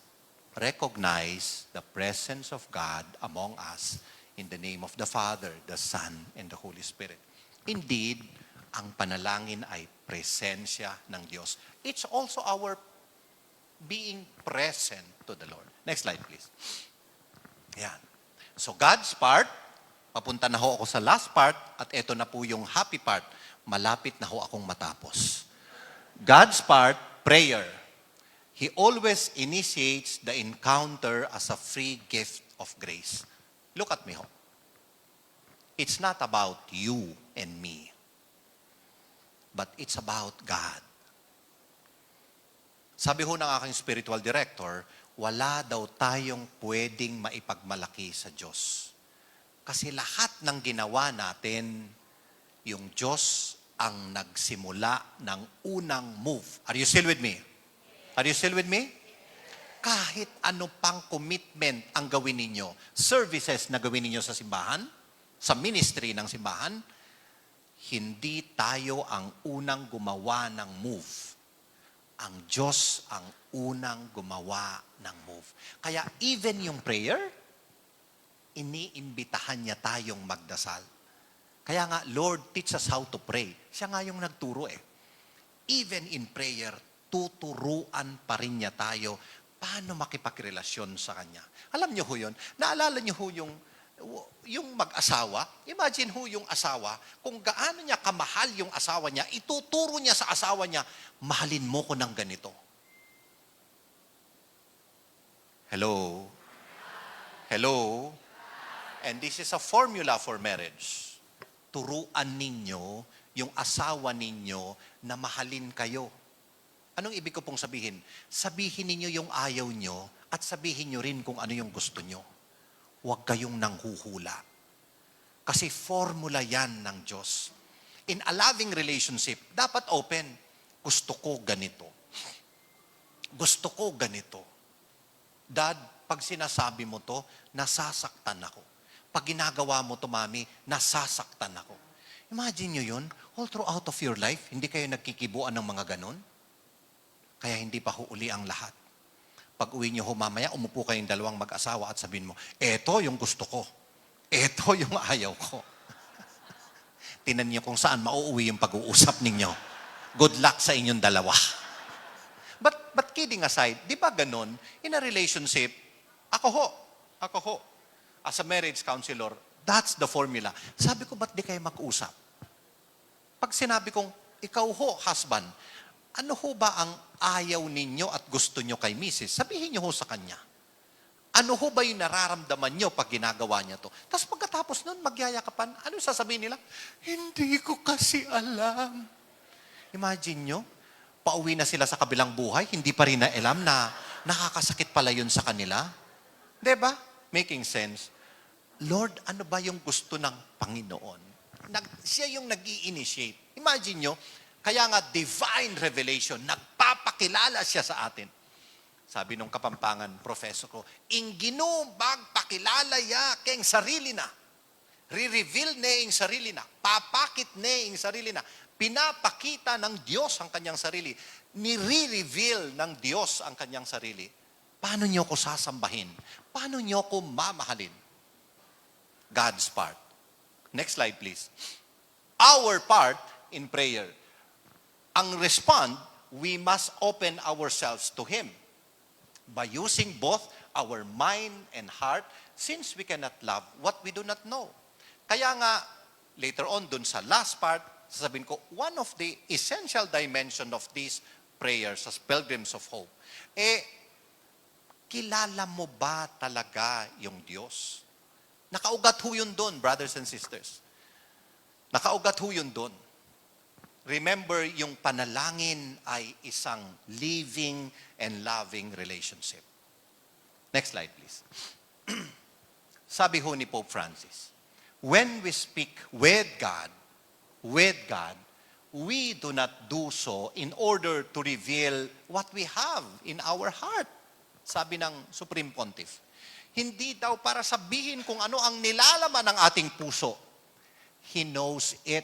[SPEAKER 3] recognize the presence of God among us in the name of the Father, the Son, and the Holy Spirit. Indeed, ang panalangin ay presensya ng Diyos. It's also our being present to the Lord. Next slide, please. Yan. So God's part, papunta na ho ako sa last part, at ito na po yung happy part. Malapit na ho akong matapos. God's part, prayer. He always initiates the encounter as a free gift of grace. Look at me ho. It's not about you and me, but it's about God. Sabi ho ng aking spiritual director, wala daw tayong pwedeng maipagmalaki sa Diyos. Kasi lahat ng ginawa natin, yung Diyos ang nagsimula ng unang move. Are you still with me? Are you still with me? Kahit ano pang commitment ang gawin ninyo, services na gawin ninyo sa simbahan, sa ministry ng simbahan, hindi tayo ang unang gumawa ng move. Ang Diyos ang unang gumawa ng move. Kaya even yung prayer, iniimbitahan niya tayong magdasal. Kaya nga, Lord, teach us how to pray. Siya nga yung nagturo eh. Even in prayer, tuturuan pa rin niya tayo paano makipagrelasyon sa Kanya. Alam niyo ho yun? Naalala niyo ho yung mag-asawa? Imagine ho yung asawa, kung gaano niya kamahal yung asawa niya, ituturo niya sa asawa niya, mahalin mo ko ng ganito. Hello? Hello? And this is a formula for marriage. Turuan ninyo yung asawa ninyo na mahalin kayo. Anong ibig ko pong sabihin? Sabihin ninyo yung ayaw nyo at sabihin nyo rin kung ano yung gusto nyo. Huwag kayong nanghuhula. Kasi formula yan ng Diyos. In a loving relationship, dapat open. Gusto ko ganito. Gusto ko ganito. Dad, pag sinasabi mo to, nasasaktan ako. Pag ginagawa mo to, Mami, nasasaktan ako. Imagine nyo yun, all throughout of your life, hindi kayo nagkikibuan ng mga ganon? Kaya hindi pa huuli ang lahat. Pag uwi nyo mamaya, umupo kayong dalawang mag-asawa at sabihin mo, eto yung gusto ko. Eto yung ayaw ko. Tinan niyo kung saan mauuwi yung pag-uusap ninyo. Good luck sa inyong dalawa. But kidding aside, di ba ganon, in a relationship, ako ho, as a marriage counselor, that's the formula. Sabi ko, ba't di kayo mag-usap? Pag sinabi kong, ikaw ho, husband, ano ho ba ang ayaw ninyo at gusto nyo kay Mrs.? Sabihin nyo ho sa kanya. Ano ho ba yung nararamdaman nyo pag ginagawa niya to? Tapos pagkatapos nun, magyayakapan, ano sasabihin nila? Hindi ko kasi alam. Imagine nyo, pauwi na sila sa kabilang buhay, hindi pa rin na alam na nakakasakit pala yun sa kanila. Diba? Making sense. Lord, ano ba yung gusto ng Panginoon? Siya yung nag-i-initiate. Imagine nyo, kaya nga divine revelation, nagpapakilala siya sa atin. Sabi nung Kapampangan, professor ko, ingino magpakilala ya keng sarili na. Re-reveal ne ing sarili na. Papakit ne ing sarili na. Pinapakita ng Diyos ang kanyang sarili. Nire-reveal ng Diyos ang kanyang sarili. Paano niyo ko sasambahin? Paano niyo ko mamahalin? God's part. Next slide, please. Our part in prayer. Ang respond, we must open ourselves to Him by using both our mind and heart since we cannot love what we do not know. Kaya nga, later on, dun sa last part, sasabihin ko, one of the essential dimension of these prayers as pilgrims of hope, kilala mo ba talaga yung Diyos? Nakaugat ho yun doon, brothers and sisters. Nakaugat ho yun doon. Remember, yung panalangin ay isang living and loving relationship. Next slide, please. Sabi ho ni Pope Francis, when we speak with God, we do not do so in order to reveal what we have in our heart. Sabi ng Supreme Pontiff. Hindi daw para sabihin kung ano ang nilalaman ng ating puso. He knows it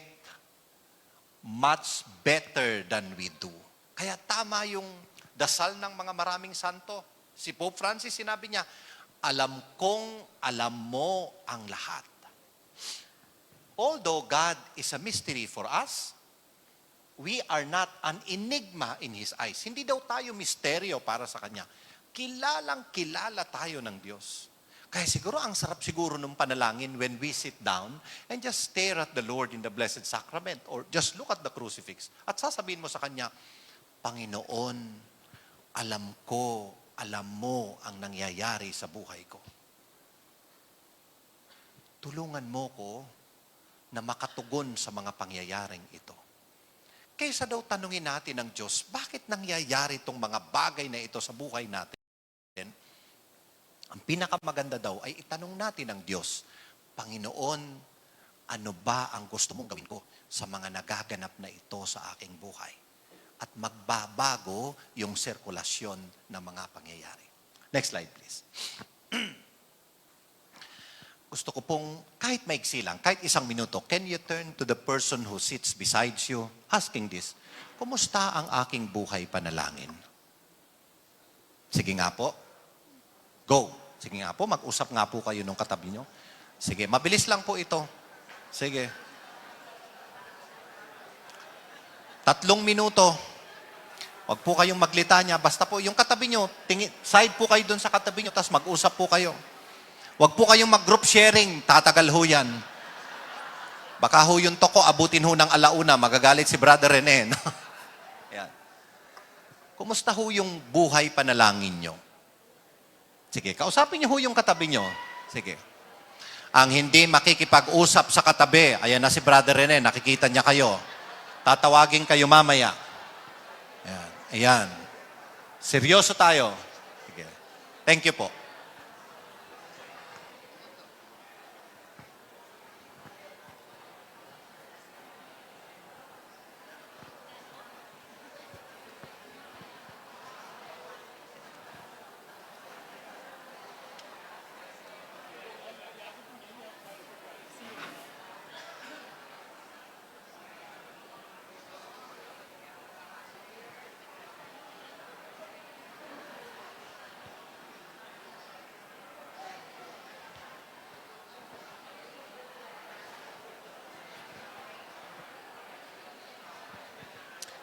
[SPEAKER 3] much better than we do. Kaya tama yung dasal ng mga maraming santo. Si Pope Francis, sinabi niya, alam kong alam mo ang lahat. Although God is a mystery for us, we are not an enigma in His eyes. Hindi daw tayo misteryo para sa Kanya. Kilalang kilala tayo ng Diyos. Kaya siguro ang sarap siguro ng panalangin when we sit down and just stare at the Lord in the Blessed Sacrament or just look at the crucifix. At sasabihin mo sa Kanya, Panginoon, alam mo ang nangyayari sa buhay ko. Tulungan mo ko na makatugon sa mga pangyayaring ito. Kaysa daw tanungin natin ng Diyos, bakit nangyayari itong mga bagay na ito sa buhay natin? Ang pinakamaganda daw ay itanong natin ng Diyos, Panginoon, ano ba ang gusto mong gawin ko sa mga nagaganap na ito sa aking buhay? At magbabago yung sirkulasyon ng mga pangyayari. Next slide, please. Gusto ko pong, kahit maiksi lang, kahit isang minuto, can you turn to the person who sits beside you, asking this, kumusta ang aking buhay panalangin? Sige nga po. Go. Sige nga po, mag-usap nga po kayo nung katabi nyo. Sige, mabilis lang po ito. Sige. 3 minuto. Huwag po kayong maglitanya. Basta po, yung katabi nyo, side po kayo dun sa katabi nyo, tapos mag-usap po kayo. Huwag po kayong mag-group sharing. Tatagal ho yan. Baka ho yung toko, abutin ho ng alauna. Magagalit si Brother Rene. Yan. Kumusta ho yung buhay panalangin nyo? Sige, kausapin niyo ho yung katabi nyo. Sige. Ang hindi makikipag-usap sa katabi, ayan na si Brother Rene, nakikita niya kayo. Tatawagin kayo mamaya. Ayan. Ayan. Seryoso tayo. Sige. Thank you po.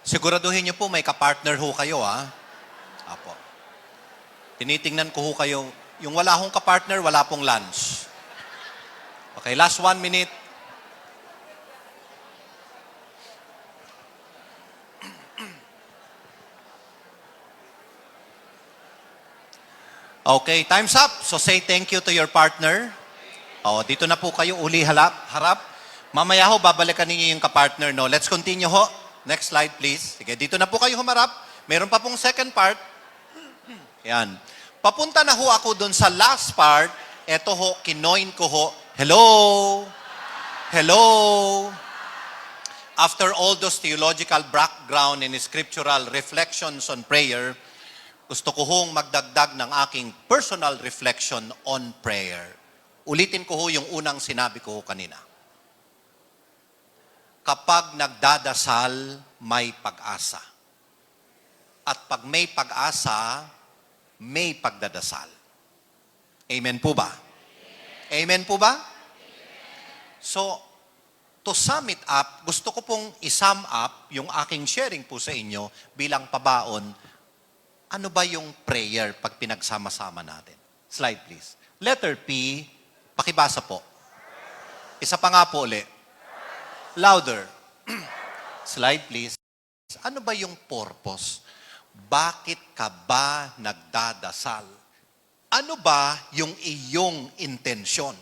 [SPEAKER 3] Siguraduhin niyo po may kapartner ho kayo, ha? Apo. Tinitingnan ko ho kayo. Yung wala hong kapartner, wala pong lunch. Okay, last 1 minute. Okay, time's up. So say thank you to your partner. Oh, dito na po kayo uli harap. Mamaya ho, babalikan ninyo yung kapartner, no? Let's continue ho. Next slide, please. Sige, dito na po kayo humarap. Meron pa pong second part. Yan. Papunta na ho ako dun sa last part. Eto ho, kinoin ko ho. Hello? Hello? After all those theological background and scriptural reflections on prayer, gusto ko hong magdagdag ng aking personal reflection on prayer. Ulitin ko ho yung unang sinabi ko ho kanina. Kapag nagdadasal, may pag-asa. At pag may pag-asa, may pagdadasal. Amen po ba? Amen po ba? So, to sum it up, gusto ko pong isum up yung aking sharing po sa inyo bilang pabaon. Ano ba yung prayer pag pinagsama-sama natin? Slide please. Letter P, pakibasa po. Isa pa nga po ulit. Louder. Slide please. Ano ba yung purpose? Bakit ka ba nagdadasal? Ano ba yung iyong intensyon?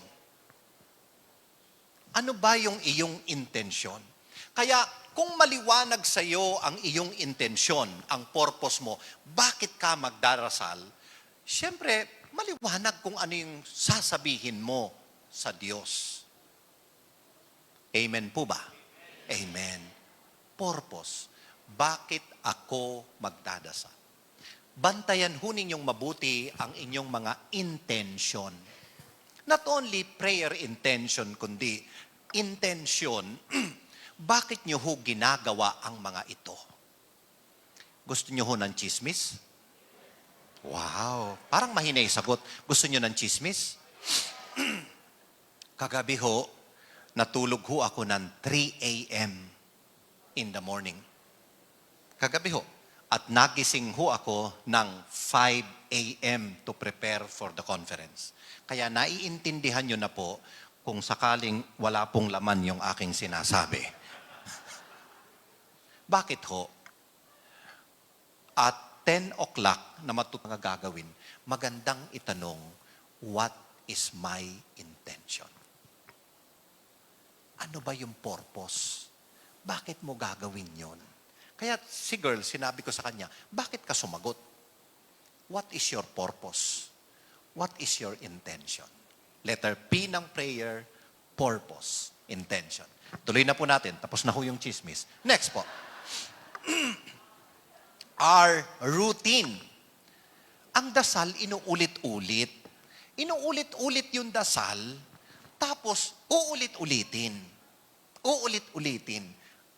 [SPEAKER 3] Ano ba yung iyong intensyon? Kaya kung maliwanag sa iyo ang iyong intensyon, ang purpose mo, bakit ka magdarasal? Siyempre, maliwanag kung ano yung sasabihin mo sa Diyos. Amen po ba? Amen. Purpose. Bakit ako magdadasal? Bantayan ho ninyong mabuti ang inyong mga intention. Not only prayer intention, kundi intention, bakit nyo ho ginagawa ang mga ito? Gusto nyo ho ng chismis? Wow, parang mahinay sagot. Gusto nyo ng chismis? Kagabi ho, natulog ho ako ng 3 a.m. in the morning. Kagabi ho. At nagising ho ako ng 5 a.m. to prepare for the conference. Kaya naiintindihan nyo na po kung sakaling wala pong laman yung aking sinasabi. Bakit ho? At 10 o'clock na matutang gagawin, magandang itanong, what is my intention? Ano ba yung purpose? Bakit mo gagawin yon? Kaya si girl, sinabi ko sa kanya, bakit ka sumagot? What is your purpose? What is your intention? Letter P ng prayer, purpose, intention. Tuloy na po natin, tapos na ho yung chismis. Next po. Our routine. Ang dasal, inuulit-ulit. Inuulit-ulit yung dasal, tapos uulit-ulitin. Uulit-ulitin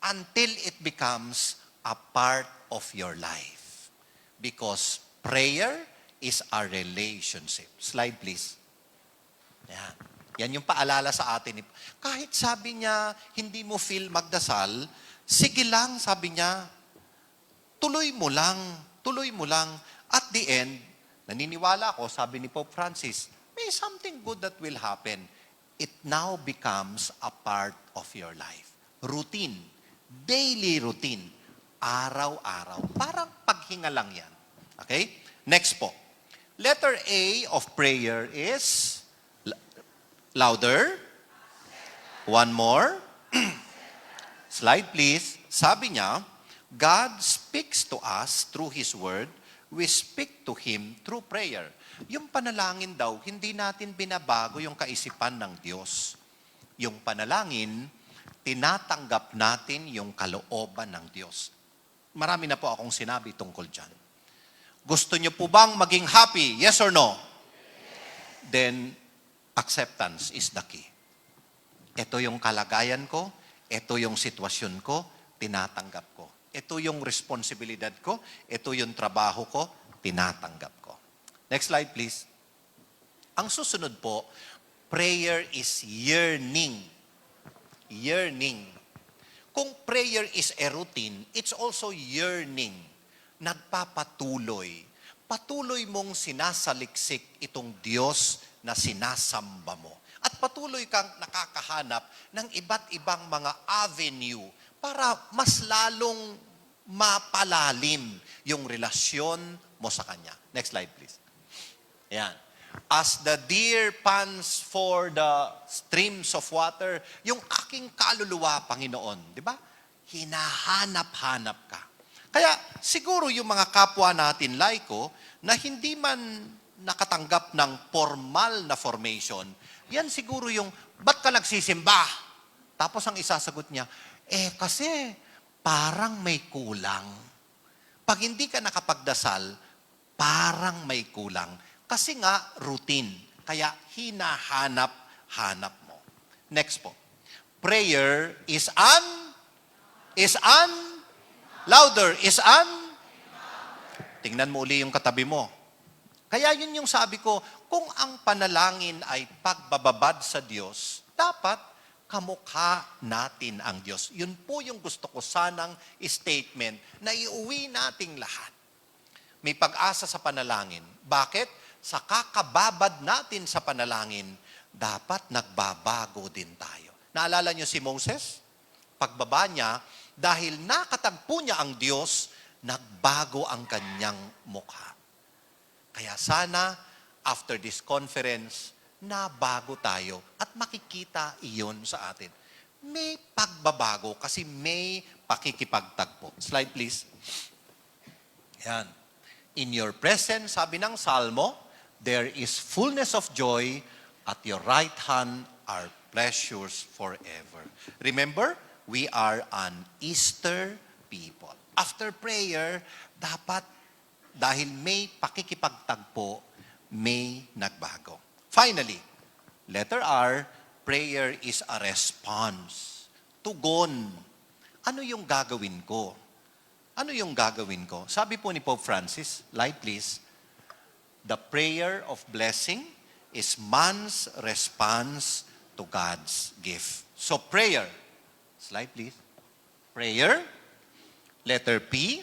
[SPEAKER 3] until it becomes a part of your life. Because prayer is a relationship. Slide please. Yan. Yan yung paalala sa atin. Kahit sabi niya, hindi mo feel magdasal, sige lang, sabi niya, tuloy mo lang, tuloy mo lang. At the end, naniniwala ako, sabi ni Pope Francis, may something good that will happen. It now becomes a part of your life. Routine. Daily routine. Araw-araw. Parang paghinga lang yan. Okay? Next po. Letter A of prayer is louder. One more. Slide please. Sabi niya, God speaks to us through His Word. We speak to Him through prayer. Yung panalangin daw, hindi natin binabago yung kaisipan ng Diyos. Yung panalangin, tinatanggap natin yung kalooban ng Diyos. Marami na po akong sinabi tungkol dyan. Gusto niyo po bang maging happy? Yes or no? Yes. Then, acceptance is the key. Ito yung kalagayan ko, ito yung sitwasyon ko, tinatanggap ko. Ito yung responsibilidad ko, ito yung trabaho ko, tinatanggap ko. Next slide please. Ang susunod po, prayer is yearning. Yearning. Kung prayer is a routine, it's also yearning. Nagpapatuloy. Patuloy mong sinasaliksik itong Diyos na sinasamba mo. At patuloy kang nakakahanap ng iba't ibang mga avenue para mas lalong mapalalim yung relasyon mo sa Kanya. Next slide, please. Ayan. As the deer pants for the streams of water, yung aking kaluluwa, Panginoon, di ba? Hinahanap-hanap ka. Kaya siguro yung mga kapwa natin, laiko, na hindi man nakatanggap ng formal na formation, yan siguro yung, ba't ka nagsisimba? Tapos ang isasagot niya, kasi parang may kulang. Pag hindi ka nakapagdasal, parang may kulang. Kasi nga, routine. Kaya hinahanap-hanap mo. Next po. Prayer is louder, tingnan mo uli yung katabi mo. Kaya yun yung sabi ko, kung ang panalangin ay pagbababad sa Diyos, dapat kamukha natin ang Diyos. Yun po yung gusto ko sanang statement na iuwi nating lahat. May pag-asa sa panalangin. Bakit? Sa kakababad natin sa panalangin, dapat nagbabago din tayo. Naalala niyo si Moses? Pagbaba niya, dahil nakatagpo niya ang Diyos, nagbago ang kanyang mukha. Kaya sana, after this conference, nabago tayo at makikita iyon sa atin. May pagbabago kasi may pakikipagtagpo. Slide please. Yan. In your presence, sabi ng Salmo, there is fullness of joy, at your right hand are pleasures forever. Remember, we are an Easter people. After prayer, dapat, dahil may pakikipagtagpo, may nagbago. Finally, letter R, prayer is a response. Tugon. Ano yung gagawin ko? Ano yung gagawin ko? Sabi po ni Pope Francis, slide please, the prayer of blessing is man's response to God's gift. So prayer, slide please. Prayer, letter P,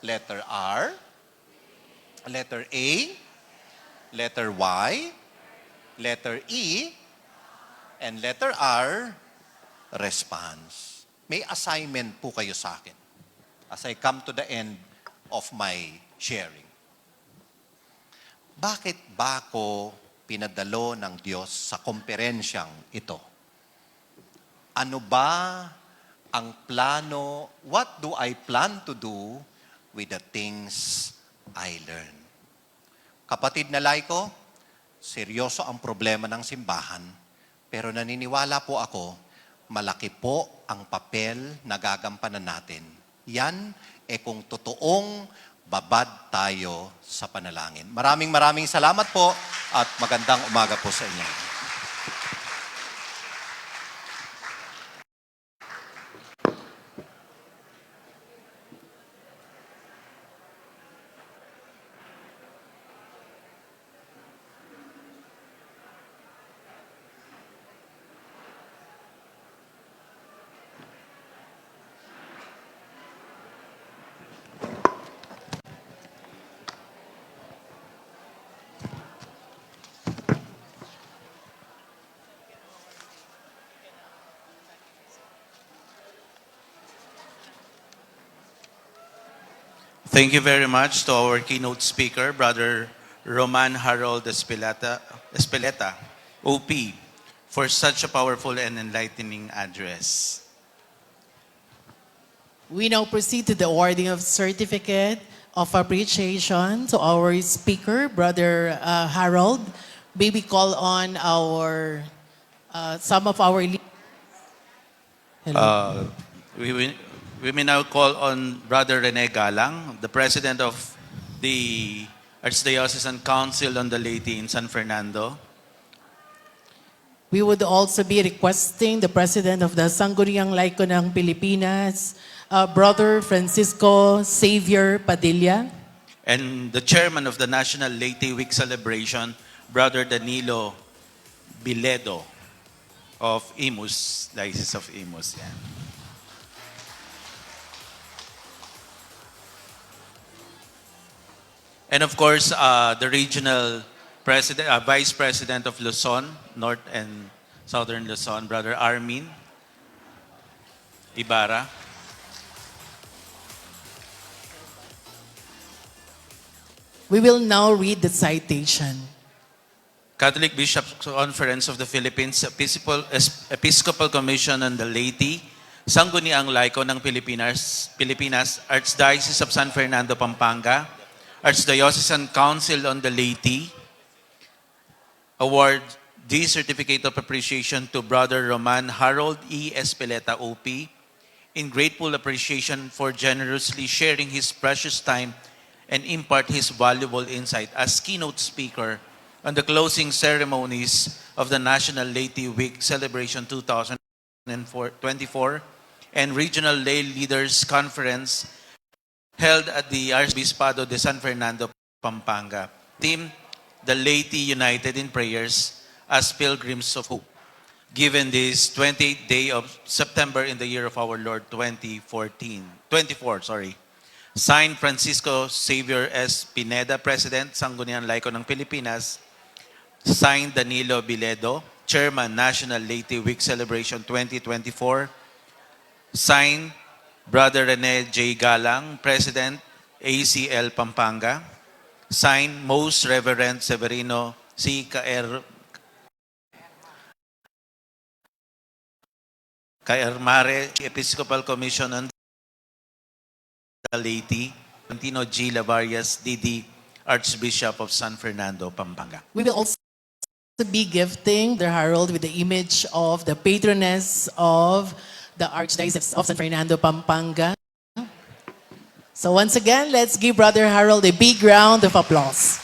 [SPEAKER 3] letter R, letter A, letter Y, letter E, and letter R, response. May assignment po kayo sa akin as I come to the end of my sharing. Bakit ba ako pinadalo ng Diyos sa komperensyang ito? Ano ba ang plano? What do I plan to do with the things I learn? Kapatid na laiko, seryoso ang problema ng simbahan, pero naniniwala po ako, malaki po ang papel na gagampanan natin. Yan, kung totoong babad tayo sa panalangin. Maraming salamat po at magandang umaga po sa inyo.
[SPEAKER 1] Thank you very much to our keynote speaker, Brother Roman Harold Espeleta, OP, for such a powerful and enlightening address.
[SPEAKER 4] We now proceed to the awarding of certificate of appreciation to our speaker, Brother Harold. May we call on our some of our leaders. Hello.
[SPEAKER 1] We may now call on Brother Rene Galang, the President of the Archdiocesan Council on the Laity in San Fernando.
[SPEAKER 4] We would also be requesting the President of the Sangguniang Laiko ng Pilipinas, Brother Francisco Xavier Padilla.
[SPEAKER 1] And the Chairman of the National Laity Week Celebration, Brother Danilo Biledo of Imus, Diocese of Imus. Yan. And of course, the regional president, vice president of Luzon, North and Southern Luzon, Brother Armin Ibarra.
[SPEAKER 4] We will now read the citation.
[SPEAKER 1] Catholic Bishops' Conference of the Philippines, Episcopal Commission on the Laity, Sangguniang Laiko ng Pilipinas, Archdiocese of San Fernando, Pampanga, Archdiocesan Council on the Laity, award the Certificate of Appreciation to Brother Roman Harold E. Espeleta, OP, in grateful appreciation for generously sharing his precious time and impart his valuable insight as keynote speaker on the closing ceremonies of the National Laity Week Celebration 2024 and Regional Lay Leaders Conference held at the Arzobispado de San Fernando, Pampanga. Theme, the Laity United in Prayers as Pilgrims of Hope. Given this 28th day of September in the year of our Lord 24, Signed Francisco Xavier S. Pineda, President, Sangguniang Laiko ng Pilipinas. Signed Danilo Biledo, Chairman, National Laity Week Celebration 2024. Signed Brother Rene J. Galang, President, ACL Pampanga. Signed Most Reverend Severino C. Caermare, Episcopal Commission on the Laity, Antino G. Lavarias, DD, Archbishop of San Fernando, Pampanga.
[SPEAKER 4] We will also be gifting the Harold with the image of the patroness of the Archdiocese of San Fernando, Pampanga. So once again, let's give Brother Harold a big round of applause.